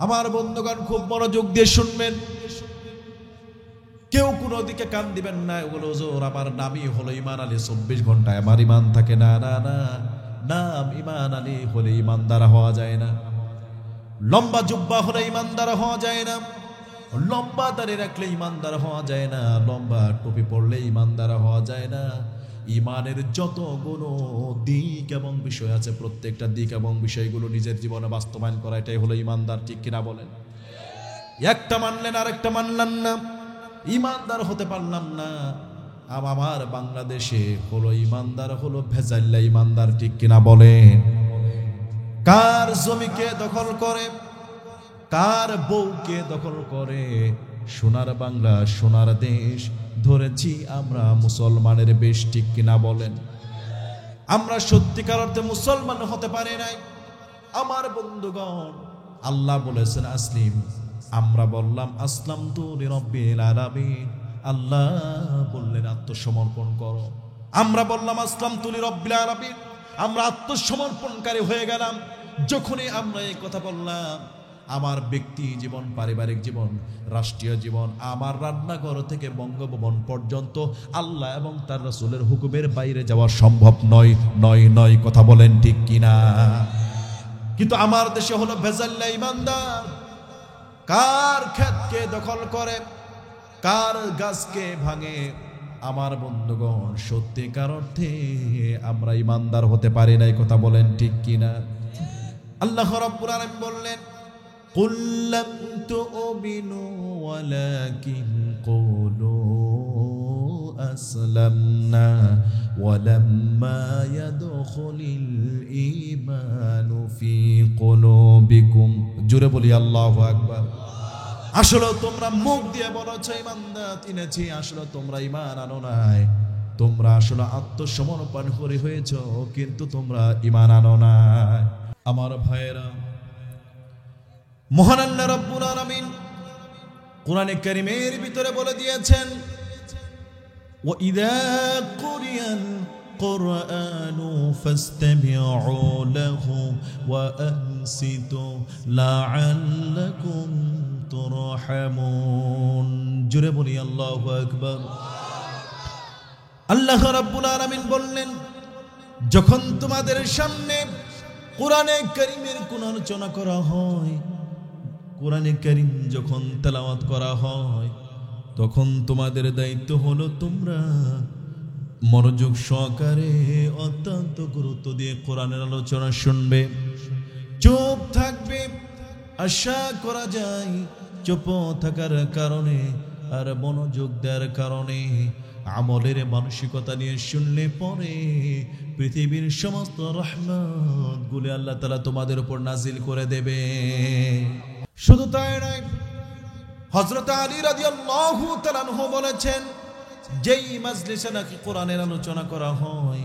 আমার বন্ধুগণ খুব মনোযোগ দিয়ে শুনবেন, কেউ কোনো দিকে কান দিবেন না। ওগুলো হুজুর আমার নামই হলো ইমান আলী, 24 ঘন্টায় আমার ইমান থাকে না। না না, নাম ইমান আলী হলে ইমানদার হওয়া যায় না। লম্বা জুব্বা হলে ইমানদার হওয়া যায় না। লম্বা দাড়ি রাখলে ইমানদার হওয়া যায় না। লম্বা টুপি পরলে ইমানদার হওয়া যায় না। ইমানের যত গুণ দিক এবং বিষয় আছে, প্রত্যেকটা দিক এবং বিষয়গুলো নিজের জীবনে বাস্তবায়ন করা, এটাই হলো ইমানদার। ঠিক কিনা বলেন? একটা মানলেন আরেকটা মানলেন না, ইমানদার হতে পারলাম না। আমার বাংলাদেশে হলো ইমানদার হলো ভেজাল্লা ইমানদার। ঠিক কিনা বলেন? কার জমিকে দখল করে, কার বউকে দখল করে, সোনার বাংলা সোনার দেশ ধরেছি আমরা মুসলমানের বেশ। ঠিক কিনা বলেন? আমরা সত্যিকার অর্থে মুসলমান হতে পারি নাই। আমার বন্ধুগণ, আল্লাহ বলেছেন আসলিম, আমরা বললাম আসলাম তু লিরাব্বিল আলামিন। আল্লাহ বললেন আত্মসমর্পণ করো। আমরা বললাম আসলাম তু লিরাব্বিল আলামিন, আমরা আত্মসমর্পণকারী হয়ে গেলাম। যখনই আমরা এই কথা বললাম, আমার ব্যক্তি জীবন, পারিবারিক জীবন, রাষ্ট্রীয় জীবন, আমার রান্নাঘর থেকে বঙ্গভবন পর্যন্ত আল্লাহ এবং তার রাসূলের হুকুমের বাইরে যাওয়া সম্ভব নয়। নয় নয় কথা বলেন ঠিক কিনা? কিন্তু আমার দেশে হলো ভেজাল্লা ইমানদার। কার ক্ষেতকে দখল করে, কার গাছকে ভাঙে। আমার বন্ধুগণ, সত্যিকার অর্থে আমরা ইমানদার হতে পারি নাই। কথা বলেন ঠিক কিনা? আল্লাহ রাব্বুল আলামিন বললেন, কুল লাম তু'মিনু ওয়ালাকিন কুলু আসলামনা ওয়ালাম্মা ইয়াদখুলিল ঈমানু ফি কুলুবিকুম। জোরে বলি আল্লাহু আকবার। আসলে তোমরা মুখ দিয়ে বলেছ ইমানদার এনেছি, আসলে তোমরা ঈমান আনো নাই। তোমরা আসলে আত্মসমর্পণ করে হয়েছো, কিন্তু তোমরা ঈমান আনো নাই। আমার ভাইয়েরা, মহান আল্লাহ রাব্বুল আলামিন কোরআনে কারীমের ভিতরে বলে দিয়েছেন, ওয়া ইযা কুরিয়াল কুরআনু ফাসতামি'উ লাহু ওয়া আনসিতু লাআল্লাকুম তুরহামুন। জোরে বলি আল্লাহু আকবার। আল্লাহ রাব্বুল আলামিন বললেন, যখন তোমাদের সামনে কোরআনে কারীমের কোন আলোচনা করা হয়, কোরআনে কারীম যখন তেলাওয়াত করা হয়, তখন তোমাদের দায়িত্ব হলো তোমরা মনোযোগ সহকারে অত্যন্ত গুরুত্ব দিয়ে কোরআনের আলোচনা শুনবে। চুপ থাকবে। আশা করা যায় চুপ থাকার কারণে আর মনোযোগ দেওয়ার কারণে, আমলের মানসিকতা নিয়ে শুনলে পরে পৃথিবীর সমস্ত রহমত গুলি আল্লাহ তাআলা তোমাদের উপর নাজিল করে দেবে। শুধু তাই নয়, হযরত আলী রাদিয়াল্লাহু তাআলা আনহু বলেছেন, যেই মাজলিসে নাকি কোরআনের আলোচনা করা হয়,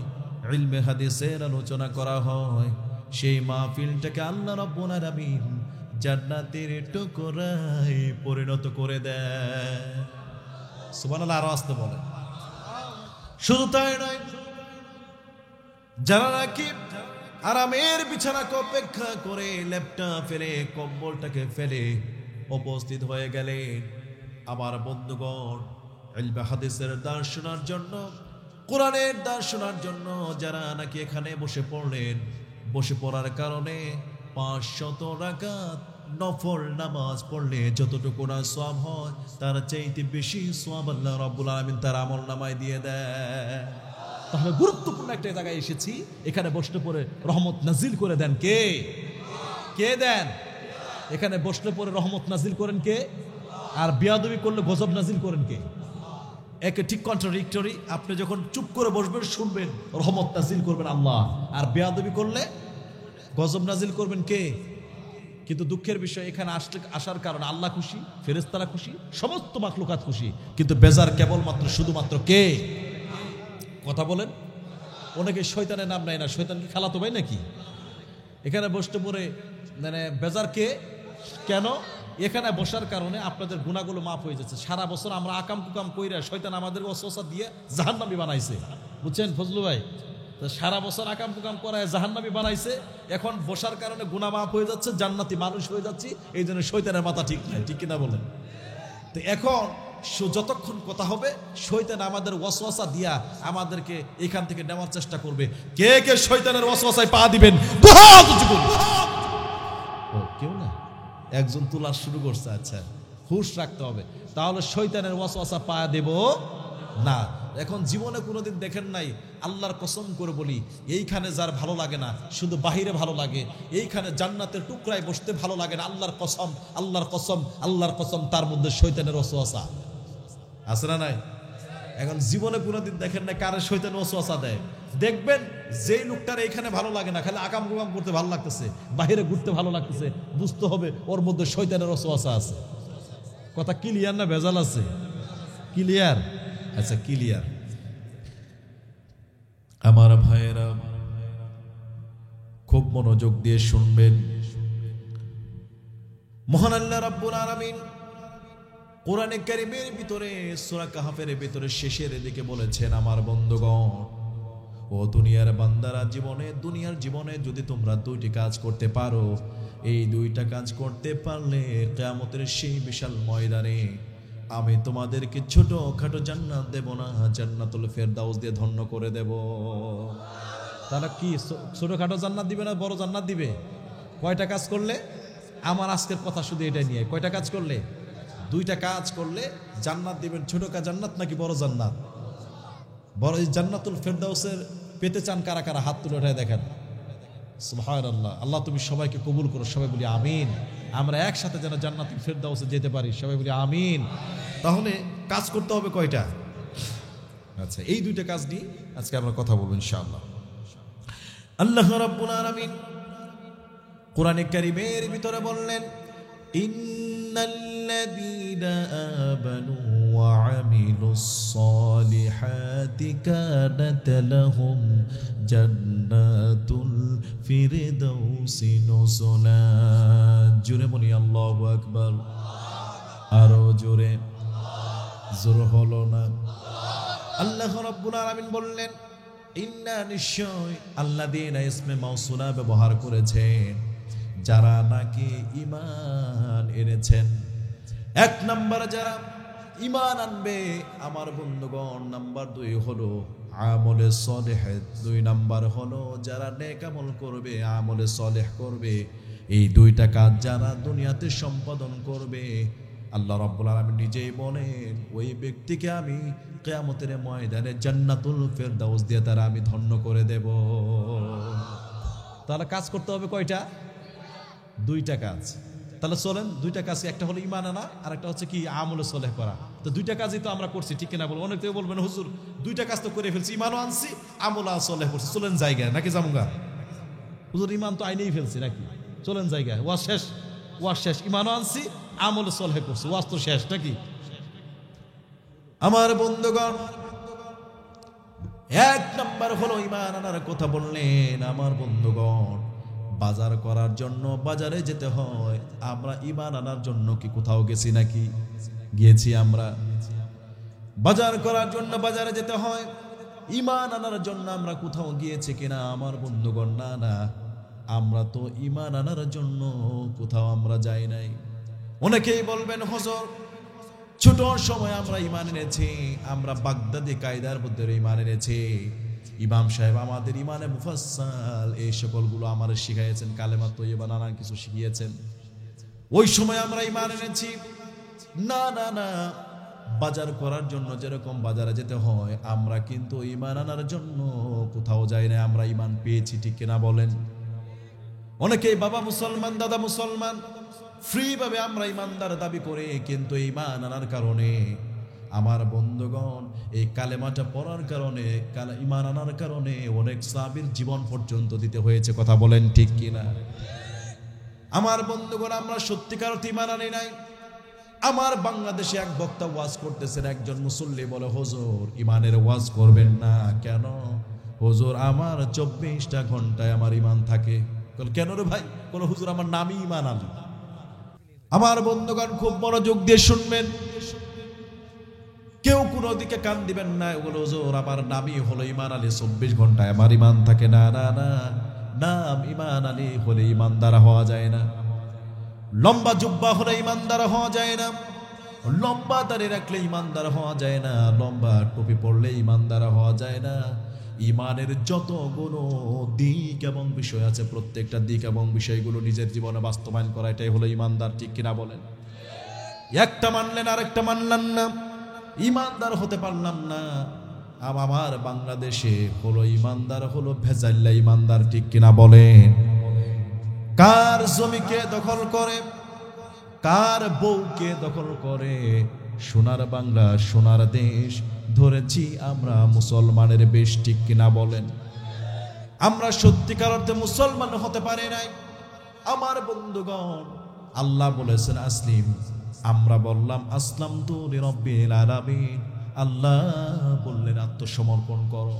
ইলমে হাদিসের আলোচনা করা হয়, সেই মাহফিলটাকে আল্লাহ রাব্বুল আলামিন জান্নাতের টুকরায় পরিণত করে দেয়। সুবহানাল্লাহ। আরো আসতে বলে। শুধু তাই নয়, যারা নাকি আরামের বিছানাকে অপেক্ষা করে লেপটা ফেলে, কম্বলটাকে ফেলে উপস্থিত হয়ে গেলেন আমার বন্ধুগণ ইলমে হাদিসের দাস শোনার জন্য, কোরআনের দাস শোনার জন্য, যারা নাকি এখানে বসে পড়লেন, বসে পড়ার কারণে 500 রাকাত নফল নামাজ পড়লে যতটুকু না সওয়াব হয়, তার চাইতে বেশি সওয়াব আল্লাহ রাব্বুল আলামিন তার আমল নামায় দিয়ে দেয়। তাহলে গুরুত্বপূর্ণ একটা জায়গায় এসেছি, এখানে বসলে পরে রহমত নাজিল করে দেন কে? কে দেন? এখানে বসলে পরে রহমত নাজিল করেন কে? আর বিয়াদবি করলে গজব নাজিল করেন কে? একে ঠিক কন্ট্রাডিক্টরি। আপনি যখন চুপ করে বসবেন, শুনবেন, রহমত নাজিল করবেন আল্লাহ, আর বিয়াদবি করলে গজব নাজিল করবেন কে? কিন্তু দুঃখের বিষয়, এখানে আসার কারণে আল্লাহ খুশি, ফেরেশতারা খুশি, সমস্ত মাখলুকাত খুশি, কিন্তু বেজার কেবলমাত্র শুধুমাত্র কে? কথা বলেন। অনেকে শয়তানের নাম নেয় না। শয়তান কি খালাতো ভাই নাকি? এখানে বসতে পড়ে মানে বেজার কে? কেন? এখানে বসার কারণে আপনাদের গুনাহগুলো মাফ হয়ে যাচ্ছে। সারা বছর আমরা আকাম কুকাম কইরা শয়তান আমাদের ওয়াসওয়াসা দিয়ে জাহান্নামী বানাইছে। বুঝছেন ফজলু ভাই? তো সারা বছর আকাম কুকাম করায় জাহান্নামী বানাইছে, এখন বসার কারণে গুনাহ মাফ হয়ে যাচ্ছে, জান্নাতি মানুষ হয়ে যাচ্ছি, এই জন্য শয়তানের মাথা ঠিক নাই, ঠিক কিনা বলেন? তো এখন যতক্ষণ কথা হবে শয়তান আমাদের ওয়াসওয়াসা দিয়া আমাদেরকে এখান থেকে নেওয়ার চেষ্টা করবে। কে কে শয়তানের ওয়াসওয়াসায় পা দিবেন? ও কেউ না, একজন তোলা শুরু করছে। আচ্ছা, হুশ রাখতে হবে, তাহলে শয়তানের ওয়াসওয়াসা পা দেব না। এখন জীবনে কোনোদিন দেখেন নাই, আল্লাহর কসম করে বলি, এইখানে যার ভালো লাগে না, শুধু বাহিরে ভালো লাগে, এইখানে জান্নাতের টুকরায় বসতে ভালো লাগে না, আল্লাহর কসম, আল্লাহর কসম, আল্লাহর কসম, তার মধ্যে শয়তানের ওয়াসওয়াসা আছে না নাই? এখন জীবনে কোনোদিন দেখেন না কারে শয়তান ওয়াসওয়াসা দেয়? দেখবেন যেই লোকটার এইখানে ভালো লাগে না, খালি আকাম কুকাম করতে ভালো লাগতেছে, বাহিরে ঘুরতে ভালো লাগতেছে, বুঝতে হবে ওর মধ্যে শয়তানের ওয়াসওয়াসা আছে। কথা ক্লিয়ার না ভেজাল আছে? ক্লিয়ার? আচ্ছা ক্লিয়ার। আমার ভাইয়েরা খুব মনোযোগ দিয়ে শুনবেন। মহান আল্লাহ রাব্বুল আলামিন কোরআনে কারীমের ভিতরে সূরা কাহফের ভিতরে শেষের দিকে বলেছেন, আমার বন্ধুগণ, ও দুনিয়ার বান্দারা, দুনিয়ার জীবনে যদি তোমরা দুইটি কাজ করতে পারো, এই দুইটা কাজ করতে পারলে কিয়ামতের সেই বিশাল ময়দানে আমি তোমাদেরকে ছোটখাটো জান্নাত দেব না, জান্নাতুল ফেরদাউস দিয়ে ধন্য করে দেব। তাহলে কি ছোটখাটো জান্নাত দিবে না বড় জান্নাত দিবে? কয়টা কাজ করলে? আমার আজকের কথা শুধু এটা নিয়ে, কয়টা কাজ করলে? দুইটা কাজ করলে জান্নাত দিবেন। ছোট জান্নাত নাকি বড় জান্নাত? বড় জান্নাতুল ফেরদাউসের পেতে চান কারা কারা? হাত তুলে উঠায় দেখেন। সুবহানাল্লাহ। আল্লাহ তুমি সবাইকে কবুল করো, সবাই বলি আমিন। আমরা একসাথে যেন জান্নাতুল ফেরদাউসে যেতে পারি, সবাই বলি আমিন। তাহলে কাজ করতে হবে কয়টা? আচ্ছা, এই দুইটা কাজ নিয়ে আজকে আমরা কথা বলবো ইনশাআল্লাহ। আল্লাহ রাব্বুল আলামিন কোরআনে কারীমের ভিতরে বললেন, ইন্নাল্লাযীনা আমানু ওয়া আমিলুস সালিহাতি কানাত লাহুম জান্নাতুল ফিরদাউসি নুজুলা। জোরে বলি আল্লাহু আকবার। আরো জোরে। জোর হলো না? আল্লাহ রাব্বুল আলামিন বললেন, ইন্না, নিশ্চয়, আল্লাযীনা ইসমে মাউসুলা ব্যবহার করেছেন, যারা নাকি ঈমান এনেছেন। এক নাম্বার যারা ঈমান আনবে আমার বন্ধুগণ, নাম্বার 2 হলো আমলে সলেহ, 2 নাম্বার হলো যারা নেক আমল করবে, আমলে সলেহ করবে। এই দুইটা কাজ যারা দুনিয়াতে সম্পাদন করবে, আল্লাহ রাব্বুল আলামিন নিজেই বলেন, ওই ব্যক্তিকে আমি কিয়ামতের ময়দানে জান্নাতুল ফেরদাউস দিয়ে তারা আমি ধন্য করে দেব। তাহলে কাজ করতে হবে কয়টা? দুইটা কাজ। তাহলে চলেন, দুইটা কাজ, একটা হলো ঈমান আনা আর একটা হচ্ছে কি আমলে সলেহ করা। তো দুইটা কাজই তো আমরা করছি, ঠিক কিনা বলবো? অনেকে বলবেন, হুজুর দুইটা কাজ তো করে ফেলছি, ঈমানও আনছি, আমলে সলেহ করছি, চলেন জায়গায় নাকি জামুগা? হুজুর ঈমান তো আইনেই ফেলছি নাকি, চলেন জায়গায়, ওয়াজ শেষ, ওয়াজ শেষ, ঈমানও আনছি, আমলে সলেহ করছি, ওয়াজ তো শেষ নাকি? আমার বন্ধুগণ, এক নাম্বার হলো ঈমান আনার কথা বললেন। আমার বন্ধুগণ, বাজার করার জন্য বাজারে যেতে হয়, আমরা ঈমান আনার জন্য কি কোথাও গেছি নাকি? গিয়েছি। আমরা বাজার করার জন্য বাজারে যেতে হয়, ঈমান আনার জন্য আমরা কোথাও গিয়েছি কিনা? আমার বন্ধুগণ, না না, আমরা তো ঈমান আনার জন্য কোথাও আমরা যাই নাই। অনেকেই বলবেন, হুজুর ছোট সময় আমরা ঈমান এনেছি, আমরা বাগদাদি কায়দার মধ্যে ঈমান এনেছি, ইমাম সাহেব আমাদের ইমানে মুফাসসাল এই সকলগুলো আমাদের শিখিয়েছেন, কালেমা তৈয়বা নানান কিছু শিখিয়েছেন, ওই সময় আমরা ঈমান এনেছি। না না না, বাজার করার জন্য যেরকম বাজারে যেতে হয়, আমরা কিন্তু ঈমান আনার জন্য কোথাও যাই না, আমরা ঈমান পেয়েছি, ঠিক কিনা বলেন? অনেকেই বাবা মুসলমান, দাদা মুসলমান, ফ্রি ভাবে আমরা ঈমানদার দাবি করে, কিন্তু ঈমান আনার কারণে আমার বন্ধুগণ, এই কালেমাটা পড়ার কারণে, ঈমান আনার কারণে অনেক সাহাবীর জীবন পর্যন্ত দিতে হয়েছে। কথা বলেন ঠিক কিনা? আমার বন্ধুগণ, আমরা সত্যিকার ঈমান আনি নাই। আমার বাংলাদেশে এক বক্তা ওয়াজ করতেছেন, একজন মুসল্লি বলে, হুজুর ঈমানের ওয়াজ করবেন না কেন? হুজুর আমার 24টা ঘন্টায় আমার ঈমান থাকে। কেন রে ভাই? কোন হুজুর আমার নামই ঈমান আলী। আমার বন্ধুগণ খুব মনোযোগ দিয়ে শুনবেন। কেউ কোনো দিকে কান দিবেন না। ওগুলো হুজুর আমার নামই হলো ঈমান আলী, 24 ঘন্টায় আমার ঈমান থাকে না। না না, নাম ঈমান আলী হলে ঈমানদার হওয়া যায় না। লম্বা জুব্বা হলে ঈমানদার হওয়া যায় না। লম্বা দাড়ি রাখলে ঈমানদার হওয়া যায় না। লম্বা টুপি পরলে ঈমানদার হওয়া যায় না। ঈমানের যতগুলো দিক এবং বিষয় আছে, প্রত্যেকটা দিক এবং বিষয়গুলো নিজের জীবনে বাস্তবায়ন করা, এটাই হলো ঈমানদার। ঠিক কিনা বলেন? একটা মানলেন আরেকটা মানলেন না, ঈমানদার হতে পারলাম না। আমার বাংলাদেশে হলো ঈমানদার হলো ভেজাল্লা ঈমানদার। ঠিক কিনা বলেন? কার জমিকে দখল করে, কার বউকে দখল করে, সোনার বাংলা সোনার দেশ ধরেছি আমরা মুসলমানের বেশ। ঠিক কিনা বলেন? আমরা সত্যিকার অর্থে মুসলমান হতে পারি নাই। আমার বন্ধুগণ, আল্লাহ বলেছেন আসলিম, আমরা বললাম আসলাম তু লিরাব্বিল আলামিন। আল্লাহ বললেন আত্মসমর্পণ করো।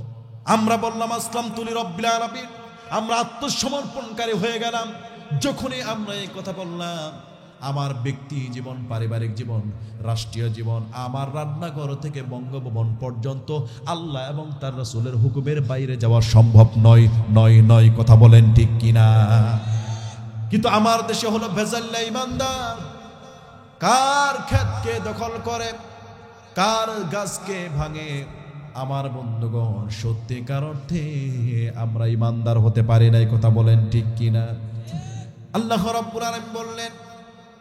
আমরা বললাম আসলাম তু লিরাব্বিল আলামিন, আমরা আত্মসমর্পণকারী হয়ে গেলাম। যখনই আমরা এই কথা বললাম, আমার ব্যক্তি জীবন, পারিবারিক জীবন, রাষ্ট্রীয় জীবন, আমার রান্নাঘর থেকে বঙ্গভবন পর্যন্ত আল্লাহ এবং তার রাসূলের হুকুমের বাইরে যাওয়া সম্ভব নয়। নয় নয়, কথা বলেন ঠিক কিনা? কিন্তু আমার দেশে হলো ভেজাল্লা ঈমানদার। কার ক্ষেতকে দখল করে, কার গাছকে ভাঙে। আমার বন্ধুগণ, সত্যিকার অর্থে আমরা ঈমানদার হতে পারি নাই। কথা বলেন ঠিক কিনা? আল্লাহ রাব্বুল আলামিন বললেন,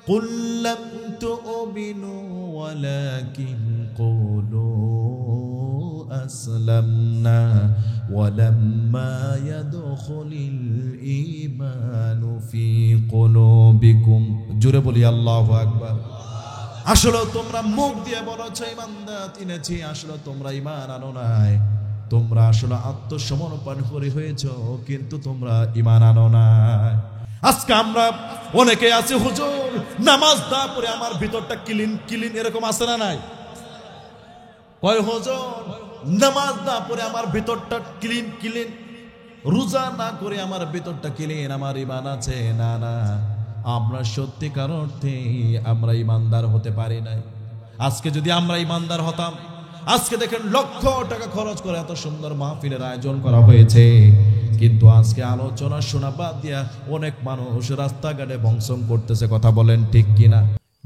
কুল লাম তুমিনু ওয়ালাকিন কুলু আসলামনা ওয়ালাম্মা ইয়াদখুলিল ঈমানু ফি কুলুবিকুম। জোরে বলি আল্লাহু আকবার। আসলে তোমরা মুখ দিয়ে বলেছো ঈমানদার এনেছি, আসলে তোমরা ঈমান আনো নাই। তোমরা আসলে আত্মসমর্পণ করে হয়েছো, কিন্তু তোমরা ঈমান আনো নাই। আজকে আমরা অনেকে আছে, হুজুর নামাজ না পড়ে আমার ভিতরটা ক্লিন ক্লিন, এরকম আছে না নাই? কয় হুজুর নামাজ না পড়ে আমার ভিতরটা ক্লিন ক্লিন, রোজা না করে আমার ভিতরটা ক্লিন, আমার ঈমান আছে। না না, আমরা সত্যিকার অর্থে আমরা ঈমানদার হতে পারি নাই। আজকে যদি আমরা ঈমানদার হতাম, আজকে দেখেন লক্ষ টাকা খরচ করে এত সুন্দর মাহফিলের আয়োজন করা হয়েছে, কিন্তু আজকে আলোচনা শোনা বাদ দিয়া অনেক মানুষ রাস্তাঘাটে বংশং করতেছে। কথা বলেন ঠিক কিনা?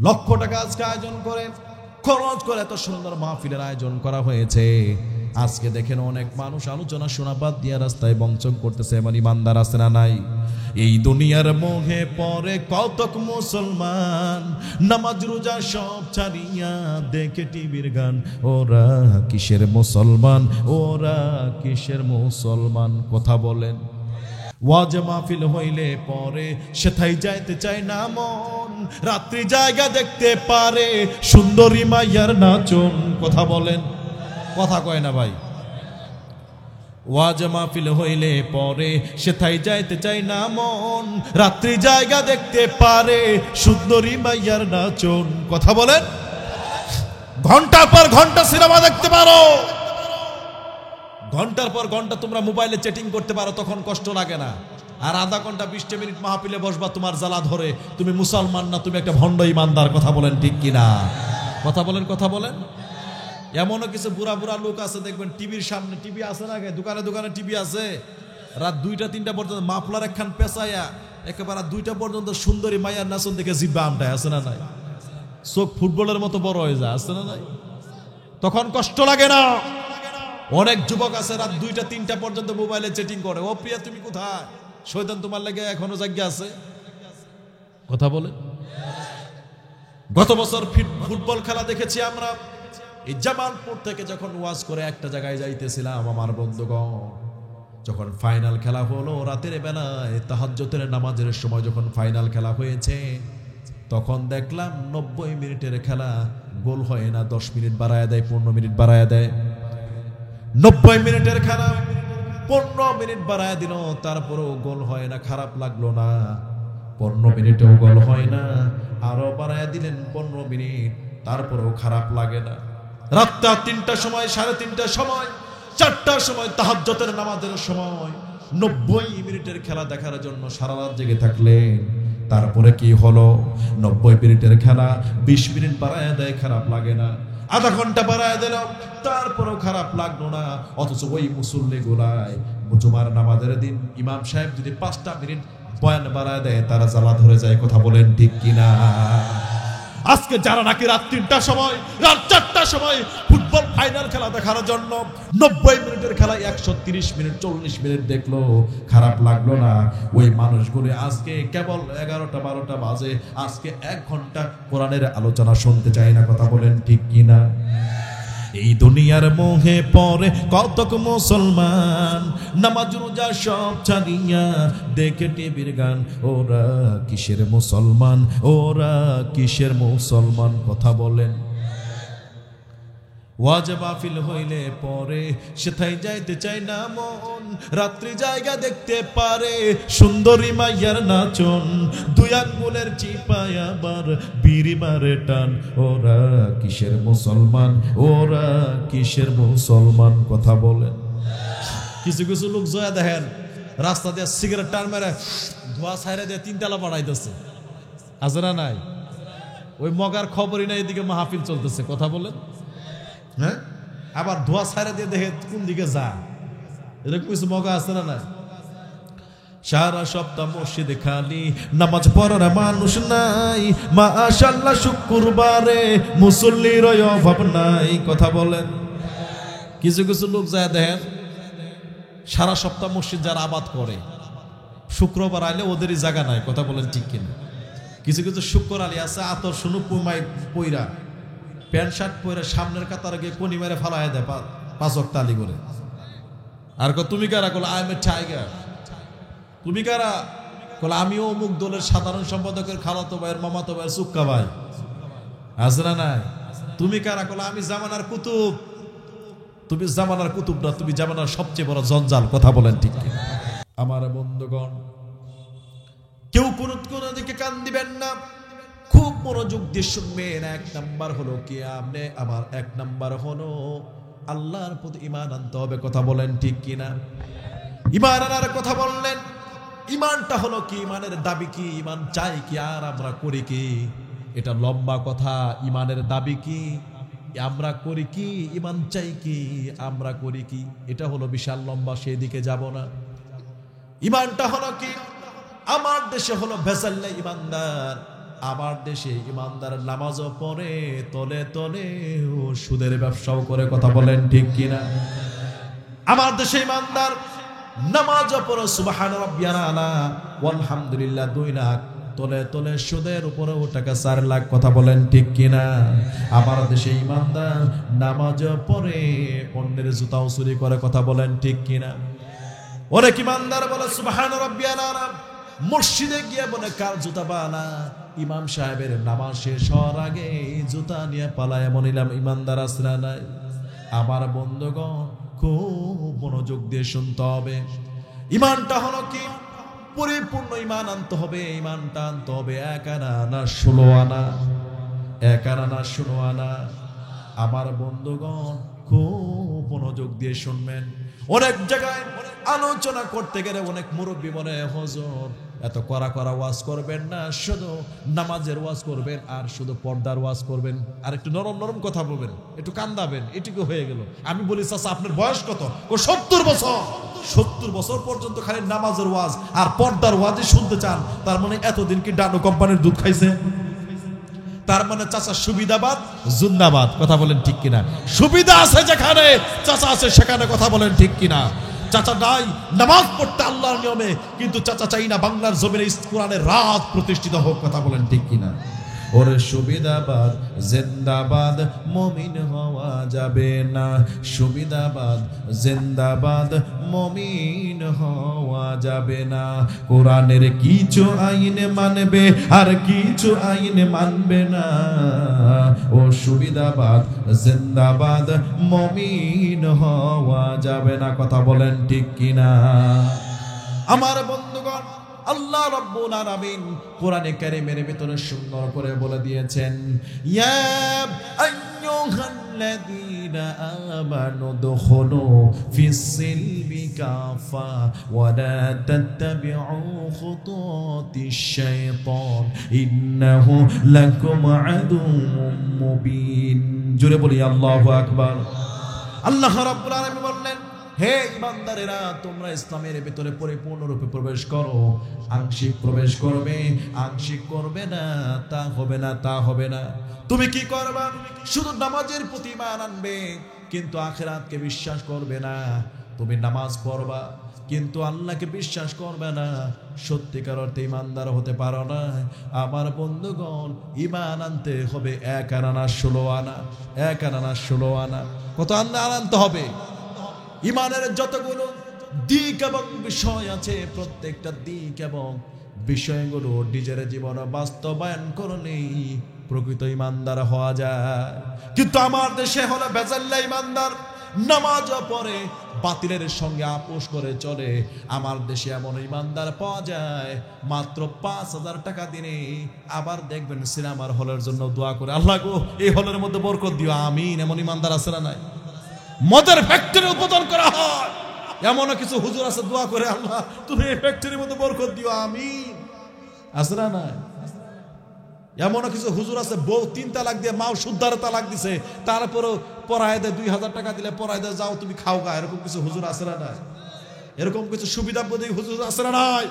লক্ষ টাকা আজকে আয়োজন করে, খরচ করে এত সুন্দর মাহফিলের আয়োজন করা হয়েছে, আজকে দেখেন অনেক মানুষ আলোচনা শোনা বাদ দিয়া রাস্তায় বংশং করতেছে। এমন ঈমানদার আছে না নাই? এই দুনিয়ার মোহে পরে কতক মুসলমান নামাজ রোজা সব ছাড়িয়া দেখে টিভির গান। ওরা কিসের মুসলমান, ওরা কিসের মুসলমান? কথা বলেন। ওয়াজ মাহফিল হইলে পরে সেথায় যাইতে চায় না মন, রাত্রি জায়গা দেখতে পারে সুন্দরী মাইয়ার নাচন। কথা বলেন, কথা কয় না ভাই? ওয়াজ মাহফিল হইলে পরে সেথায় যাইতে চাই না মন, রাত্রি জায়গা দেখতে পারে সুন্দরী মাইয়ার নাচন। কথা বলেন। ঘন্টার পর ঘন্টা সিনেমা দেখতে পারো, ঘন্টার পর ঘন্টা তোমরা মোবাইলে চ্যাটিং করতে পারো, তখন কষ্ট লাগে না। আর আধা ঘন্টা 20 মিনিট মাহফিলে বসবা, তোমার জ্বালা ধরে। তুমি মুসলমান না, তুমি একটা ভণ্ড ঈমানদার। কথা বলেন ঠিক কিনা? কথা বলেন, কথা বলেন। এমনও কিছু বুড়া বুড়া লোক আছে, দেখবেন টিভির সামনে, টিভি আছে না, দোকানে দোকানে টিভি আছে, রাত 2টা-3টা পর্যন্ত মাফলার একখান পেঁচাইয়া একেবারে 2টা পর্যন্ত সুন্দরী মাইয়ার নাচন দেখে জিব্বা আমটায়, আছে না নাই? চোখ ফুটবলের মতো বড় হয়ে যায়, আছে না নাই? তখন কষ্ট লাগে না। অনেক যুবক আছে রাত 2টা-3টা পর্যন্ত মোবাইলে চ্যাটিং করে। ও প্রিয়া তুমি কোথায়? শয়তান তোমার লাগে এখনো জায়গা আছে। কথা বলে। গত বছর ফুটবল খেলা দেখেছি আমরা। এই জামালপুর থেকে যখন ওয়াজ করে একটা জায়গায় যাইতেছিলাম, আমার বন্ধুগণ, যখন ফাইনাল খেলা হলো রাতের বেলায় তাহাজ্জুদের নামাজের সময় যখন ফাইনাল খেলা হয়েছে, তখন দেখলাম 90 মিনিটের খেলা গোল হয় না, 10 মিনিট বাড়ায় দেয়, 15 মিনিট বাড়ায় দেয়। 90 মিনিটের খেলা 15 মিনিট বাড়ায় দিল, তারপরেও গোল হয় না। খারাপ লাগলো না? 15 মিনিটেও গোল হয় না, আরো বাড়ায় দিলেন 15 মিনিট, তারপরেও খারাপ লাগে না। রাতটা 3টার সময়, 3:30টার সময়, 4টার সময় তাহাজ্জুদের নামাজের সময় 90 মিনিটের খেলা দেখার জন্য সারা রাত জেগে থাকলেন। তারপরে কি হলো? 90 মিনিটের খেলা 20 মিনিট বাড়ায় দেয়, খারাপ লাগে না। আধা ঘন্টা বাড়ায় দিল, তারপরেও খারাপ লাগলো না। অথচ ওই মুসল্লি গোলায় জুমার নামাজের দিন ইমাম সাহেব যদি 5টা মিনিট বয়ান বাড়ায় দেয়, তারা জ্বালা ধরে যায়। কথা বলেন ঠিক কিনা? আজকে যারা নাকি রাত 3টার সময়, রাত 4টার সময় ফুটবল ফাইনাল খেলা দেখার জন্য 90 মিনিটের খেলায় 130 মিনিট 40 মিনিট দেখলো, খারাপ লাগলো না? ওই মানুষগুলো আজকে কেবল 11টা 12টা বাজে, আজকে 1 ঘন্টা কোরআনের আলোচনা শুনতে চায় না। কথা বলেন ঠিক কিনা? এই দুনিয়ার মোহে পড়ে কতক মুসলমান, নামাজ রোজা সব ছাড়িয়া দেখে টিভির গান। ওরা কিসের মুসলমান? ওরা কিসের মুসলমান? কথা বলেন। ওয়াজ মাহফিল হইলে পরে সেথায় যাইতে চাই না মন, রাত্রি জায়গা দেখতে পারে সুন্দরী মাইয়ার নাচন, 2 আঙ্গুলের চিপায় আবার বিড়ি মারে টান। ওরা কিসের মুসলমান? ওরা কিসের মুসলমান? কথা বলেন। কিছু কিছু লোক জয়া দেখেন রাস্তা দিয়ে সিগারেট টান মেরে ধোয়া ছাইরে দিয়ে 3 তালা বাড়াইতেছে, আছে না নাই? ওই মগার খবরই নাই, এদিকে মাহফিল চলতেছে। কথা বলেন। হ্যাঁ, আবার ধোয়া ছাইরা দিয়ে দেখে কোন দিকে যা, এরকম কিছু মগা আছে না নাই? সারা সপ্তাহ মসজিদে খালি, নামাজ পড়ার মানুষ নাই। মাশাআল্লাহ শুক্রবারে মুসল্লির অভাব নাই। কথা বলেন। কিছু কিছু লোক যায় দেখেন সারা সপ্তাহ মসজিদ যারা আবাদ করে, শুক্রবার আইলে ওদেরই জায়গা নাই। কথা বলেন ঠিক কিনা? কিছু কিছু শুক্র আলী আছে, আতর শুনু পুমাই পইরা প্যান্ট শার্ট পরে সামনের কাতারে গিয়ে কোনি মেরে ফালাই দেয় 5 ওয়াক্ত তালি করে। আর তুমি কারা? Call I am a tiger. তুমি কারা? কল আমিও অমুক দলের সাধারণ সম্পাদকের খালাতো ভাইয়ের মামাতো ভাইয়ের সুক্কা ভাই। আছে না নাই? তুমি কারা? কল আমি জামানার কুতুব। তুমি জামানার কুতুব না, তুমি জামানার সবচেয়ে বড় জঞ্জাল। কথা বলেন ঠিক কি? আমার বন্ধুগণ, কেউ কোন দিকে কান দিবেন না, খুব মনোযোগ দিয়ে শুনবেন। 1 নাম্বার হলো কি? আমার 1 নাম্বার হলো আল্লাহর প্রতি ঈমান আনতে হবে। কথা বলেন ঠিক কিনা? ঈমান আনার কথা বললেন। ঈমানটা হলো কি? ঈমানের দাবি কি? ঈমান চাই কি আর আমরা করি কি? এটা লম্বা কথা। ঈমানের দাবি কি? আমরা করি কি? ঈমান চাই কি? আমরা করি কি? এটা হলো বিশাল লম্বা, সেই দিকে যাব না। ঈমানটা হলো কি? আমার দেশে হলো ভেজাল্লে ঈমানদার। আমার দেশে ইমানদার নামাজও পড়ে, তলে তলে সুদের ব্যবসাও করে। কথা বলেন ঠিক কিনা? আমার দেশে ইমানদার নামাজও পড়ে সুবহান রাব্বিয়াল আলা আলহামদুলিল্লাহ 2 লাখ, তলে তলে সুদের উপরে টাকা 4 লাখ। কথা বলেন ঠিক কিনা? আমার দেশে ইমানদার নামাজও পড়ে, অন্যের জুতাও চুরি করে। কথা বলেন ঠিক কিনা? ওরে ইমানদার বলে সুবহান রাব্বিয়াল আলা, মসজিদে গিয়ে বলে কার জুতা বানা? ইমাম সাহেবের নামাজ শেষ হওয়ার আগে জুতা নিয়ে পালায়। এমন ইমানদার আসরা নাই? আমার বন্ধুগণ, খুব মনোযোগ দিয়ে শুনতে হবে। ইমানটা হলো কি? পরিপূর্ণ ইমান আনতে হবে। ইমানটা আনতে হবে 1 আনা না 16 আনা, 1 আনা না 16 আনা। আমার বন্ধুগণ, খুব মনোযোগ দিয়ে শুনবেন। অনেক জায়গায় আলোচনা করতে গেলে অনেক মুরব্বী বলে, হুজুর এত করা ওয়াজ করবেন না, শুধু নামাজের ওয়াজ করবেন আর শুধু পর্দার ওয়াজ করবেন, আর একটু নরম নরম কথা বলবেন, একটু কান্দাবেন, এটুকু হয়ে গেল। আমি বলি, চাচা আপনার বয়স কত? ও 70 বছর। 70 বছর পর্যন্ত খালি নামাজের ওয়াজ আর পর্দার ওয়াজই শুনতে চান? তার মানে এতদিন কি ডানো কোম্পানির দুধ খাইছে? তার মানে চাচা সুবিধাবাদ জিন্দাবাদ। কথা বলেন ঠিক কিনা? সুবিধা আছে যেখানে, চাচা আছে সেখানে। কথা বলেন ঠিক কিনা? চাচা নাই নামাজ পড়তে আল্লাহর নিয়মে, কিন্তু চাচা চাই না বাংলার জমিনে কোরআনের রাত প্রতিষ্ঠিত হোক। কথা বলেন ঠিক কিনা? ওরে সুবিধাবাদ জিন্দাবাদ, মুমিন হওয়া যাবে না। সুবিধাবাদ জিন্দাবাদ, মুমিন হওয়া যাবে না। কোরআনের কিছু আইন মানবে আর কিছু আইন মানবে না। ও সুবিধাবাদ জিন্দাবাদ, মুমিন হওয়া যাবে না। কথা বলেন ঠিক কিনা? আমার বন্ধুগণ, আল্লাহ রাব্বুল আলামিন কোরআনে কারীমের ভিতরে সুন্দর করে বলে দিয়েছেন, ইয়া আইয়ুহান আইয়ুহাল্লাযীনা আমানু দুখুলু ফিস-সিলমি কাফা ওয়া লা তাত্তাবিউ খুতুওয়াতিশ শাইতান ইন্নাহু লাকুম আদুউম মুবিন। জোরে বলি আল্লাহু আকবার। আল্লাহ রাব্বুল আলামিন বললেন, হে ইমানদারেরা, তোমরা ইসলামের ভিতরে পরিপূর্ণরূপে প্রবেশ করো। আংশিক প্রবেশ করবে, আংশিক করবে না, তা হবে না, তা হবে না। তুমি কি করবা? শুধু নামাজের প্রতি ঈমান আনবে, কিন্তু আখিরাতকে বিশ্বাস করবে না। তুমি নামাজ পড়বা, কিন্তু আল্লাহকে বিশ্বাস করবে না। সত্যিকার অর্থে ইমানদার হতে পারো না। আমার বন্ধুগণ, ঈমান আনতে হবে 1 আনা 16 আনা, 1 আনা 16 আনা। কত আনা আনতে হবে? ইমানের যতগুলো দিক এবং বিষয় আছে, প্রত্যেকটা দিক এবং বিষয়গুলো নিজের জীবনে বাস্তবায়ন করলেই প্রকৃত ইমানদার হওয়া যায়। কিন্তু আমার দেশে হলো বেজাল্লা ইমানদার, নামাজ পড়ে বাতিলের সঙ্গে আপোষ করে চলে। আমার দেশে এমন ইমানদার পাওয়া যায় মাত্র 5,000 টাকা দিনে, আবার দেখবেন সিনেমার হলের জন্য দোয়া করে, আল্লাহ গো এই হলের মধ্যে বরকত দিও, আমিন। এমন ইমানদার আছে না নাই? মদের ফ্যাক্টরি উদ্বোধন করা হয়, এমন কিছু হুজুর আছে দোয়া করে, আল্লাহ তুমি এই ফ্যাক্টরির মধ্যে বরকত দিও, আমিন। আছে না নাই? এমন কিছু হুজুর আছে বউ 3 তালাক দিয়ে মাও শুদ্ধার তালাক দিছে, তারপরও পড়ায় দেয় 2,000 টাকা দিলে পড়ায় দেয়, যাও তুমি খাও গা। এরকম কিছু হুজুর আছে না নাই? এরকম কিছু সুবিধাবাদী হুজুর আছে না নাই?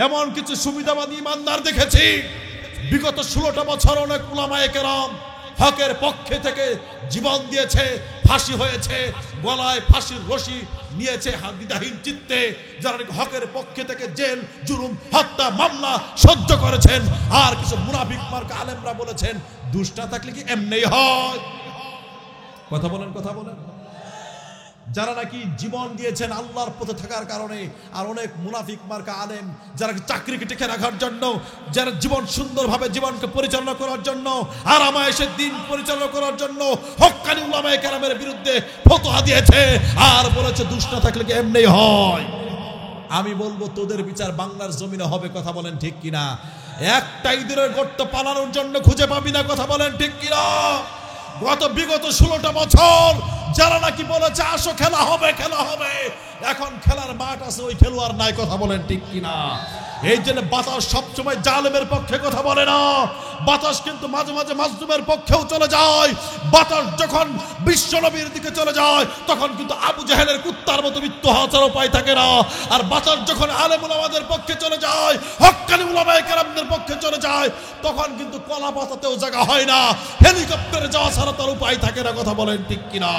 এমন কিছু সুবিধাবাদী ইমানদার দেখেছি বিগত 16টা বছর অনেক উলামায়ে কেরাম হকের পক্ষে থেকে জীবন দিয়েছে, ফাঁসি হয়েছে, গলায় ফাঁসির রশি নিয়েছে দ্বিধাহীন চিত্তে, যারা হকের পক্ষে থেকে জেল জুলুম হত্যা মামলা সহ্য করেছেন। আর কিছু মুনাফিক মার্কা আলেমরা বলেছেন, দুষ্টা থাকলে কি এমনি হয়? কথা বলেন, কথা বলেন। যারা নাকি জীবন দিয়েছেন আল্লাহর পথে থাকার কারণে, আর অনেক মুনাফিক মার্কা আলেম যারা চাকরিকে টিকে রাখার জন্য, যারা জীবন সুন্দরভাবে জীবনকে পরিচালনা করার জন্য, আর আরামায়েশের দিন পরিচালনা করার জন্য হক্কানি উলামায়ে কেরামের বিরুদ্ধে ফতোয়া দিয়েছে, আর বলেছে দুষ্ট না থাকলে কি এমনি হয়। আমি বলবো তোদের বিচার বাংলার জমিনে হবে। কথা বলেন ঠিক কিনা? একটা ইঁদুরের গর্ত পালানোর জন্য খুঁজে পাবি না। কথা বলেন ঠিক কিনা? বিগত 16টা বছর যারা নাকি বলেছে আসো খেলা হবে, খেলা হবে, এখন খেলার মাঠ আছে, ওই খেলোয়াড় নাই। কথা বলেন ঠিক কিনা? এই জন্য বাতাস সবসময় জালেমের পক্ষে কথা বলে না, বাতাস কিন্তু মাঝে মাঝে মাজলুমের পক্ষেও চলে যায়। বাতাস যখন বিশ্ব নবীর দিকে চলে যায় তখন কিন্তু আবু জাহেলের কুত্তার মতো মৃত্যু হওয়া ছাড়া উপায় থাকে না। আর বাতাস যখন আলেম উলামাদের পক্ষে চলে যায়, হক্কানি উলামায়ে কেরামদের পক্ষে চলে যায়, তখন কিন্তু কলা পাতাতেও জায়গা হয় না, হেলিকপ্টারে যাওয়া ছাড়া তার উপায় থাকে না। কথা বলেন ঠিক কিনা?